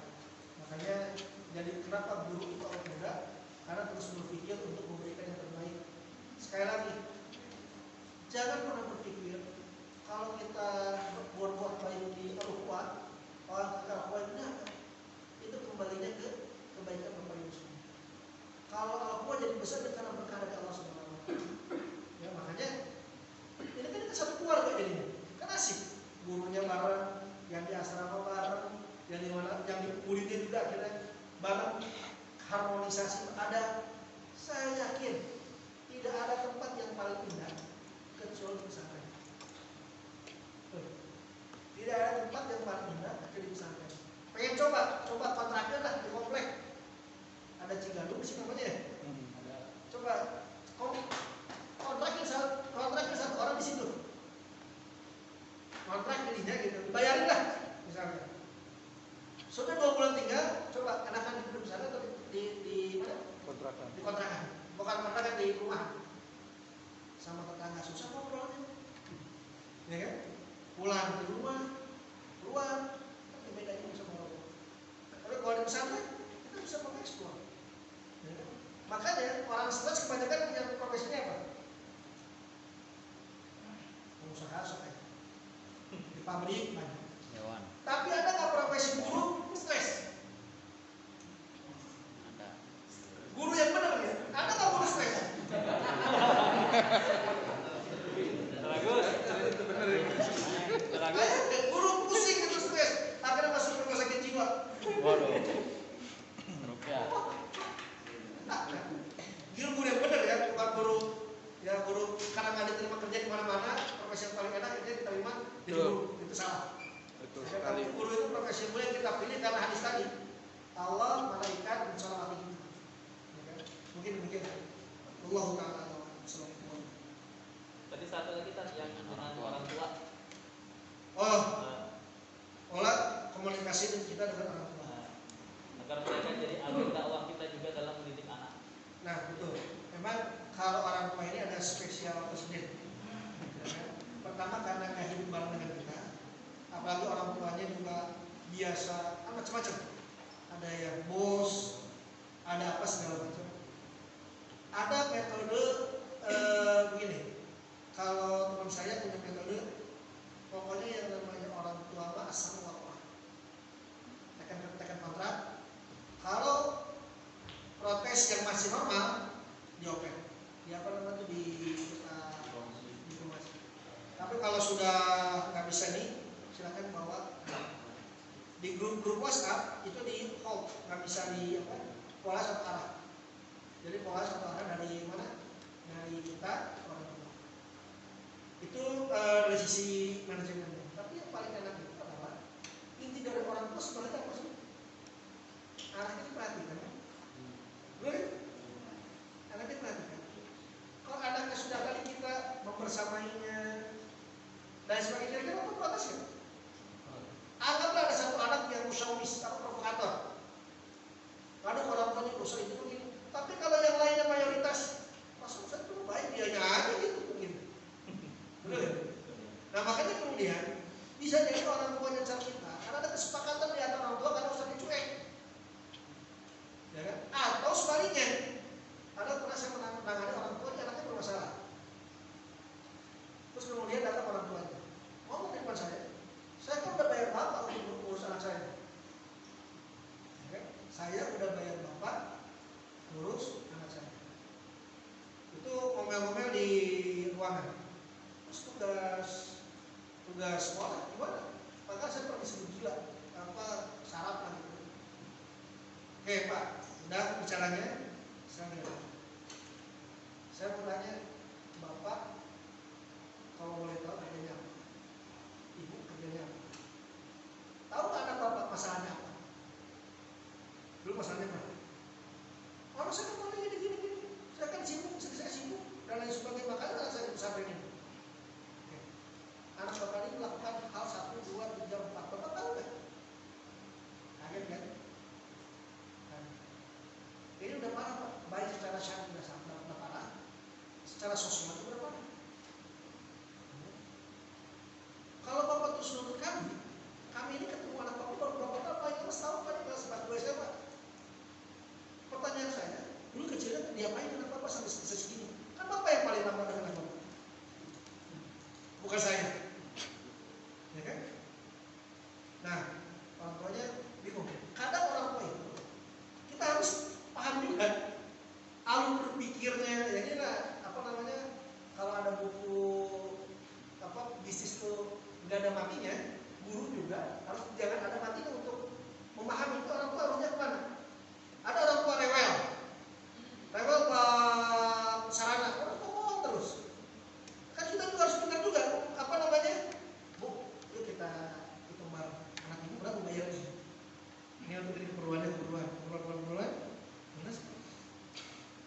Makanya jadi kenapa guru itu awet muda? Karena terus berpikir untuk memberikan yang terbaik. Sekali lagi, jangan pernah berpikir kalau kita buat baik di Al-Quran, orang Al-Quran itu kembalinya ke kebaikan Bapak Ibu semua. Kalau Al-Quran jadi besar karena berkah dari Allah Subhanahu wa Ta'ala. Ya makanya ini kan kita satu keluarga jadinya. Kan asik. Gurunya bareng, yang di asrama bareng, yang di mana, yang di muridnya juga akhirnya bareng, harmonisasi ada. Saya yakin tidak ada tempat yang paling indah kecuali pesantren. Tidak ada tempat yang paling indah kecuali pesantren. Pengen coba kontraknya lah di komplek. Ada Cigadung di sini namanya ya? Ada. Coba kontrakin satu orang di situ. Kontrak jadinya gitu, bayarin lah misalnya. Sudah 2 bulan tinggal, coba anak-anak hidup di sana atau di mana? Kontrakan. Di kontrakan, bukan kontrakan di rumah. Sama tetangga susah ngobrolnya, ya kan? Pulang di rumah, keluar, kan bedanya bisa ngobrol. Tapi kalau di pesantren kita bisa mengeksplor. Ya kan? Makanya orang stres kebanyakan yang profesinya apa? Pengusaha supaya di pabrik banyak. Hewan. Tapi ada nggak profesi guru stres? Ada. Guru yang benar ya? Ada nggak guru stres? Bagus. Itu benar ya. Bagus. Guru pusing itu stres. Akhirnya masuk rumah sakit jiwa. Waduh. Ya. Guru yang benar ya, bukan guru ya guru karena nggak diterima kerja di mana-mana, profesi yang paling enak itu diterima di guru, itu salah. Betul Ya, sekali. guru itu profesi mulia yang kita pilih karena hadis tadi Allah, malaikat, dan salawat itu. Ya kan? Mungkin demikian. Allah Taala. Assalamualaikum. Tadi satu lagi yang dengan orang tua. Oh, olah komunikasi kita dengan orang tua. Agar mereka jadi agen dakwah kita juga dalam mendidik anak. Nah, betul. Memang kalau orang tua ini ada spesial tersendiri. Ya, pertama karena nggak hidup bareng dengan kita, apalagi orang tuanya juga biasa macam-macam. Ada yang bos, ada apa segala macam. Ada metode begini. Kalau teman saya punya metode, pokoknya yang namanya orang tua mah asal waqah. Tekan kontrak. Kalau protes yang masih normal diopen, di apa namanya tuh di diplomasi. Tapi kalau sudah nggak bisa nih, silakan bawa di grup WhatsApp itu di hold, nggak bisa di apa pola satu arah. Jadi pola satu arah dari mana? Dari kita orang tua. Itu dari sisi manajemennya. Tapi yang paling enak itu adalah inti dari orang tua sebenarnya apa sih? Anaknya diperhatikan. Anaknya perhatikan. Kalau anaknya sudah kali kita membersamainya dan sebagainya, kita apa protes kan? Anggaplah ada satu anak yang musyawis atau provokator. Aduh orang tuanya dosa itu begini. Tapi kalau yang lainnya mayoritas, masa itu baik dianya aja gitu begini. bisa jadi orang tua nyecar kita karena ada kesepakatan di antara orang tua karena ustadz cuek, ya kan? Atau sebaliknya, ada pernah saya menangani orang tua anaknya bermasalah, terus kemudian datang orang tuanya ngomong di depan saya kan udah bayar bapak untuk ngurus anak saya, ya kan? Saya udah bayar bapak ngurus anak saya. Itu ngomel-ngomel di ruangan. Terus tugas sekolah gimana? Maka saya pergi sebut gila, syarat lah gitu. Oke Pak, udah bicaranya. Saya mau tanya Bapak, kalau boleh tahu kerjanya apa? Ibu kerjanya apa? Tahu nggak anak Bapak masalahnya apa? Dulu masalahnya apa? Orang saya kan boleh gini. Saya kan sibuk, saya sibuk dan lain sebagainya, makanya anak saya pesantren ini. Oke. Anak Bapak ini melakukan hal 1, 2, 3, 4. Bapak tahu nggak? Kaget kan? Ini udah parah Pak, baik secara syar'i udah parah, secara sosial udah parah. Kalau Bapak terus nuntut kami ini ketemu anak Bapak baru berapa tahun, paling lama setahun kan kelas 4 SMA. Pertanyaan saya, dulu kecilnya diapain dengan Bapak sampai segini? Kan Bapak yang paling lama dengan Bapak, bukan saya, ya kan? Nah, orang tuanya bingung. Kadang orang tua itu kita harus paham juga alur berpikirnya. Jadi kalau ada buku bisnis tuh nggak ada matinya, guru juga harus jangan ada matinya untuk memahami itu orang tua harusnya kemana. Ada orang tua rewel Pak Sarana, orang tua ngomong terus. Kan kita juga harus dengar juga Bu, yuk kita hitung bareng. Anak ibu berapa bayar ini? Ini untuk ini keperluan,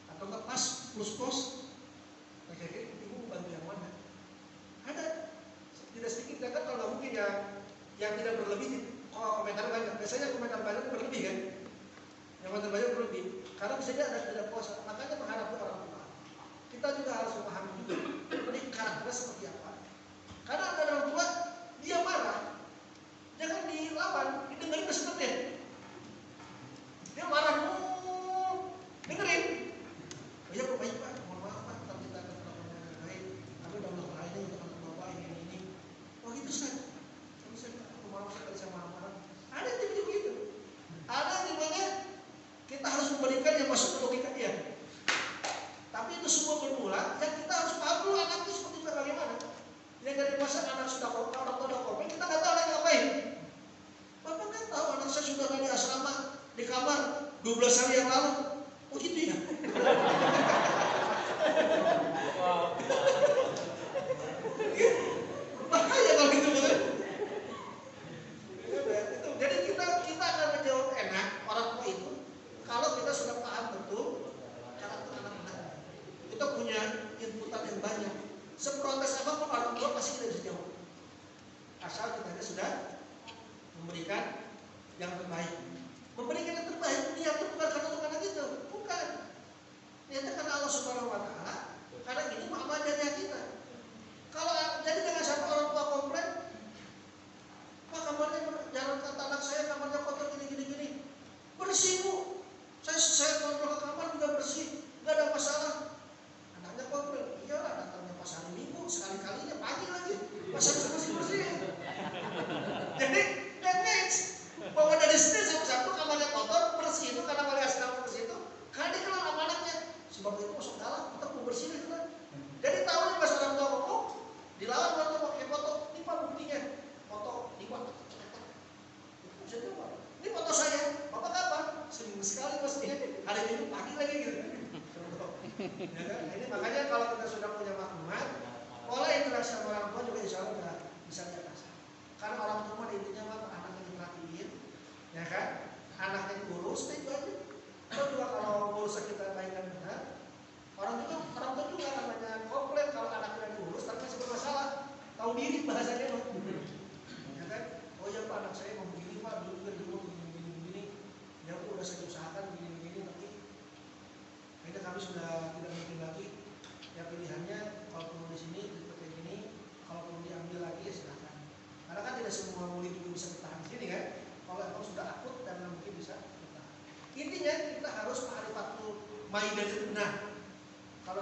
atau enggak pas plus kira-kira ibu bantu yang mana? Ada tidak sedikit kan, kalau nggak mungkin yang tidak berlebih. Komentar banyak, biasanya komentar banyak berlebih kan, yang komentar banyak berlebih karena bisa dia ada tidak puasa. Makanya menghadapi orang tua kita juga harus memahami juga karakternya seperti apa. Karena ada orang tua dia marah, jangan dilawan, didengarin sebenarnya. Dia marah, dengerin. Oh iya Pak, baik Pak, mohon maaf Pak, kalau kita akan melakukan yang baik, tapi udah melakukan ini untuk anak Bapak ini. Oh gitu Ustaz. Tapi saya maaf sekali sama marah-marah. Ada yang begitu. Ada yang dimana kita harus memberikan yang masuk ke logika dia. Tapi itu semua bermula yang kita harus paham dulu anak itu seperti bagaimana. Yang dari masa anak sudah orang tua udah komen, kita nggak tahu anak ngapain. Bapak kan tahu anak saya sudah di asrama di kamar 12 hari yang lalu. Oh gitu ya. Bahaya kalau gitu betul. Jadi kita akan menjawab enak orang tua itu kalau kita sudah paham betul karakter anak-anak. Kita punya inputan yang banyak. Seprotes apapun orang tua pasti kita bisa jawab. Asal kita sudah memberikan yang terbaik. Memberikan yang terbaik niatnya bukan karena untuk anak itu, bukan. Niatnya karena Allah Subhanahu Wa Taala. Karena ini amal jariah kita. Kalau jadi dengan siapa orang tua komplain, Pak kamarnya jangan kata anak saya kamarnya kotor gini. Bersih Bu. Saya kontrol ke kamar juga bersih, nggak ada masalah. Anaknya komplain, iyalah datangnya pas hari Minggu sekali-kalinya pagi lagi, masa bersih. Jadi that means bahwa dari sini satu kamarnya kotor bersih itu karena melihat sedang bersih itu, karena dia kenal sama anaknya. Sebab itu masuk dalam kita mau bersih itu kan. Jadi tahu nih pas orang tua ngomong, dilawan orang tua pakai foto, ini Pak buktinya, foto, ini Pak. Bisa jawab. Ini foto saya, Bapak kapan? Seminggu sekali pastinya, hari Minggu pagi lagi gitu. Ya kan? Ini makanya kalau kita sudah punya maklumat, pola interaksi sama orang tua juga insya Allah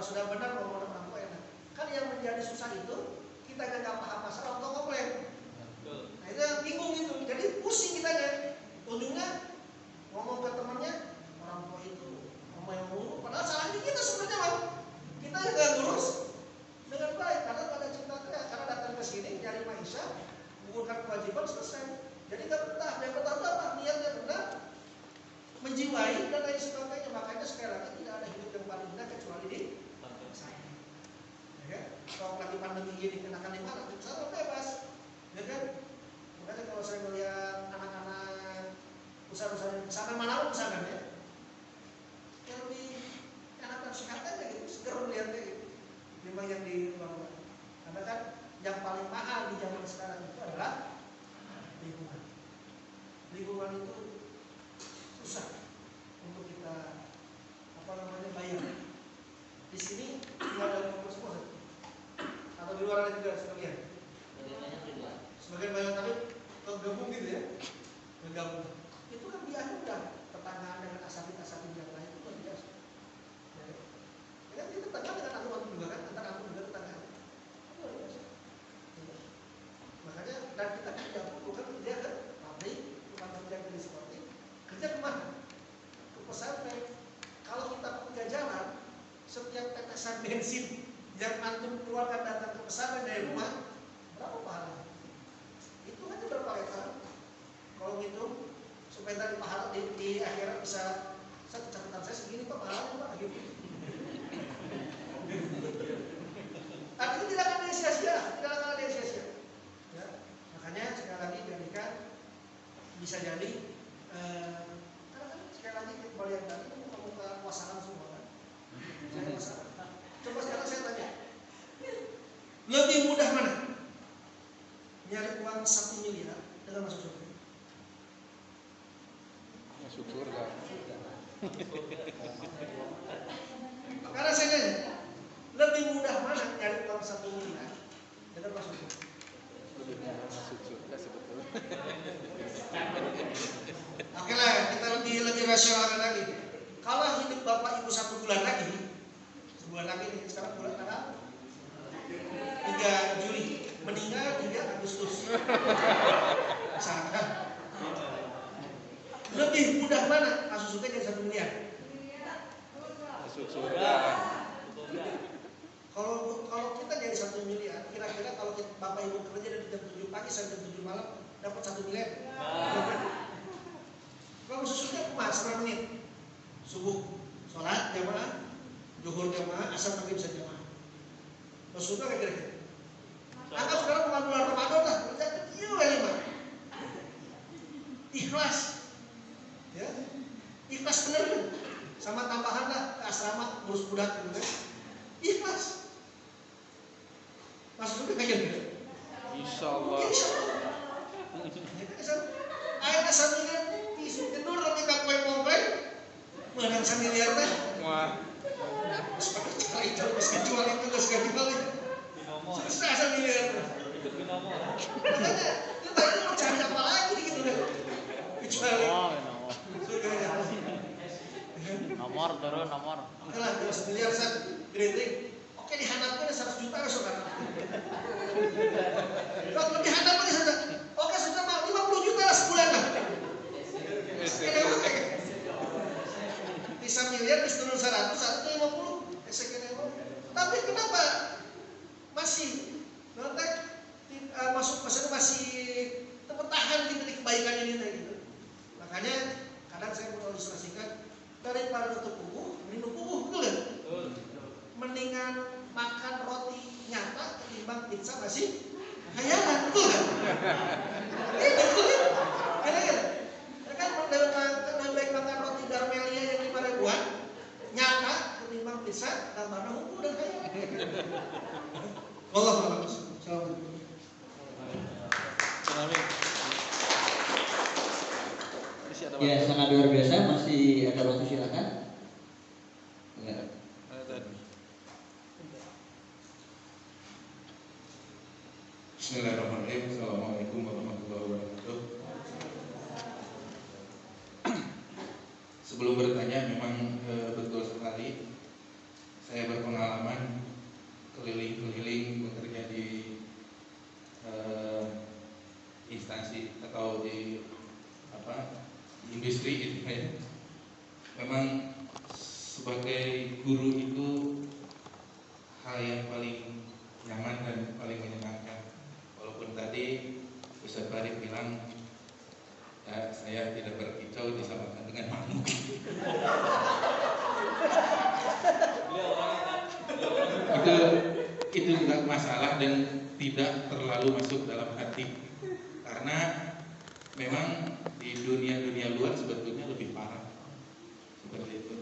sudah benar ngomong orang tua enak. Kan yang menjadi susah itu kita nggak paham masalah atau komplain. Nah itu yang bingung gitu. Jadi pusing kitanya. Ujungnya ngomong ke temannya orang tua itu ngomong mulu. Padahal salahnya kita sebenarnya bang. Kita yang nggak ngurus dengan baik. Karena pada cinta karena datang ke sini nyari maisha, mengumpulkan kewajiban selesai. Jadi nggak betah. Yang betah itu apa? Niatnya benar, menjiwai dan lain sebagainya. Makanya sekali lagi tidak ada hidup yang paling indah kecuali di sana. Ya kan? Kalau lagi pandemi gini kenakan di mana? Saya bebas, ya kan? Makanya kalau saya melihat anak-anak usaha-usaha di sana mana pun sana ya, yang lebih enak dan sehat aja gitu, seger melihatnya gitu. Memang yang di luar. Karena kan yang paling mahal di zaman sekarang itu adalah lingkungan. Lingkungan itu susah untuk kita bayar. Di sini tinggal dari kampung semua atau di luar juga sebagian. Sebagian banyak tapi kegabung gitu ya, kegabung. Itu kan biasa udah tetanggaan dengan asapin yang lain itu kan biasa. Ya kan kita tetangga dengan aku juga kan, antara aku juga tetanggaan. Luar biasa. Makanya dan kita kerja pun bukan kerja ke pabrik, bukan kerja ke diskotik, kerja kemana? Ke pesantren. Kalau kita punya jalan, setiap tetesan bensin yang antum keluarkan datang ke pesantren dari rumah, berapa pahala? Itu aja berapa hektar? Kalau gitu, supaya tadi pahala di akhirat bisa catatan saya segini pak pahalanya pak gitu. Artinya tidak akan ada sia-sia, tidak akan ada sia-sia. Ya, makanya sekali lagi jadikan bisa jadi karena kan sekali lagi kembali yang tadi muka pasangan semua kan. Saya pasangan. Coba sekarang saya tanya, lebih mudah mana? Nyari uang 1 miliar dengan masuk surga? Masuk surga. Karena saya nanya, lebih mudah mana nyari uang 1 miliar dengan masuk surga? Lebih mudah masuk surga sebetulnya. Oke lah, kita lebih rasional lagi. Kalau hidup bapak ibu 1 bulan lagi, sebulan lagi nih, sekarang bulan tanggal 3 Juli, meninggal 3 Agustus. Misalkan, lebih mudah mana masuk surga jadi 1 miliar? Masuk surga. Kalau kita jadi 1 miliar, kira-kira kalau bapak ibu kerja dari jam 7 pagi sampai jam 7 malam dapat 1 miliar? Kalau masuk surga cuma 10 menit. Subuh, sholat jamaah, zuhur jamaah, asar maghrib bisa jamaah. Masuk surga kayak kira-kira. Anggap sekarang bukan bulan Ramadan lah, kerja kecil kali mah. Ikhlas, ya, ikhlas bener kan? Sama tambahan lah ke asrama ngurus budak gitu kan? Ikhlas. Masuk surga kayak kira-kira. Insyaallah. Ayat sambilan isu kendur tapi kakoi komplain menang samiliar teh. Wah. Cara itu bisa jual itu gak sekali kali. Susah samiliar. Makanya kita itu mau cari apa lagi gitu kan? Kecuali surganya. Nomor turun nomor. Oke lah, 2 miliar set grading. Oke dihanapkan 100 juta besok kan. Kalau lebih hanap lagi saja. Oke sudah mau 50 juta lah sebulan lah. Bisa miliar bisa turun 100, 150. Tapi kenapa masih maksudnya masih tertahan gitu di kebaikan ini gitu. Makanya kadang saya mau ilustrasikan daripada tutup kubuh, minum kubuh betul kan? Mendingan makan roti nyata ketimbang pizza masih hayalan betul kan? Iya betul kan? Kira-kira kan lebih baik makan roti Darmelia yang 5 ribuan nyata ketimbang pizza gambarnya hukum dan hayalan. Wallahu a'lam. Assalamualaikum. Ya, sangat luar biasa. Masih ada waktu, silakan. Ya. Bismillahirrahmanirrahim. Assalamualaikum warahmatullahi wabarakatuh. Sebelum bertanya, memang betul sekali saya berpengalaman keliling-keliling bekerja di instansi atau di industri itu ya. Memang sebagai guru itu hal yang paling nyaman dan paling menyenangkan. Walaupun tadi Ustaz Farid bilang ya, saya tidak berkicau disamakan dengan makhluk. itu tidak masalah dan tidak terlalu masuk dalam hati, karena memang di dunia luar sebetulnya lebih parah seperti itu.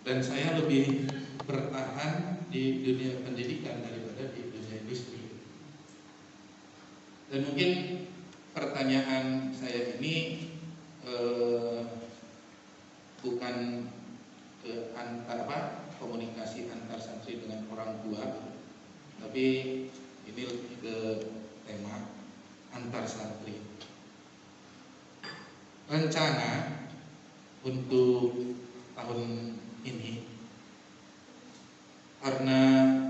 Dan saya lebih bertahan di dunia pendidikan daripada di dunia industri. Dan mungkin pertanyaan saya ini bukan ke komunikasi antar santri dengan orang tua, tapi ini lebih ke tema antar santri. Rencana untuk tahun ini, karena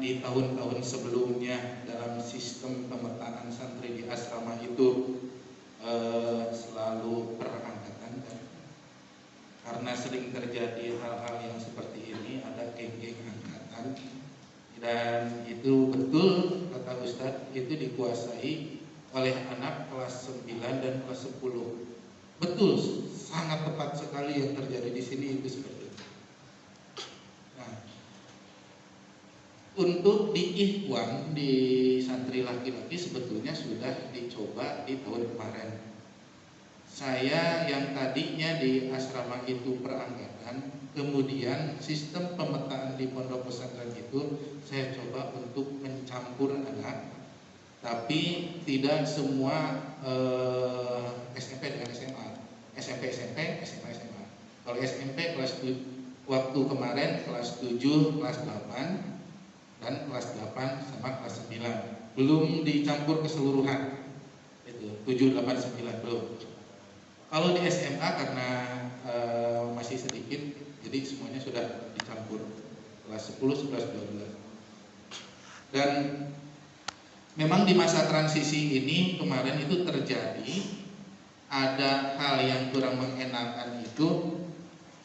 di tahun-tahun sebelumnya dalam sistem pemetaan santri di asrama itu selalu perangkatan, karena sering terjadi hal-hal yang seperti ini, ada geng-geng angkatan, dan itu betul kata Ustadz, itu dikuasai oleh anak kelas 9 dan kelas 10. Betul, sangat tepat sekali yang terjadi di sini itu seperti itu. Nah, untuk di Ikhwan, di santri laki-laki sebetulnya sudah dicoba di tahun kemarin. Saya yang tadinya di asrama itu perangkatan, kemudian sistem pemetaan di pondok pesantren itu saya coba untuk mencampur anak, tapi tidak semua SMP dengan SMA, SMP, SMA. Kalau SMP kelas waktu kemarin kelas 7, kelas 8 dan kelas 8 sama kelas 9, belum dicampur keseluruhan. Itu 7, 8, 9 belum. Kalau di SMA karena masih sedikit, jadi semuanya sudah dicampur kelas 10, 11, 12. Dan memang di masa transisi ini kemarin itu terjadi ada hal yang kurang mengenakan itu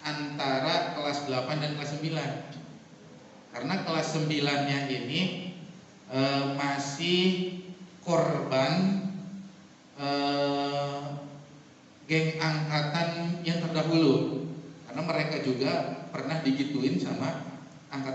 antara kelas 8 dan kelas 9. Karena kelas 9-nya ini masih korban geng angkatan yang terdahulu, karena mereka juga pernah digituin sama angkatan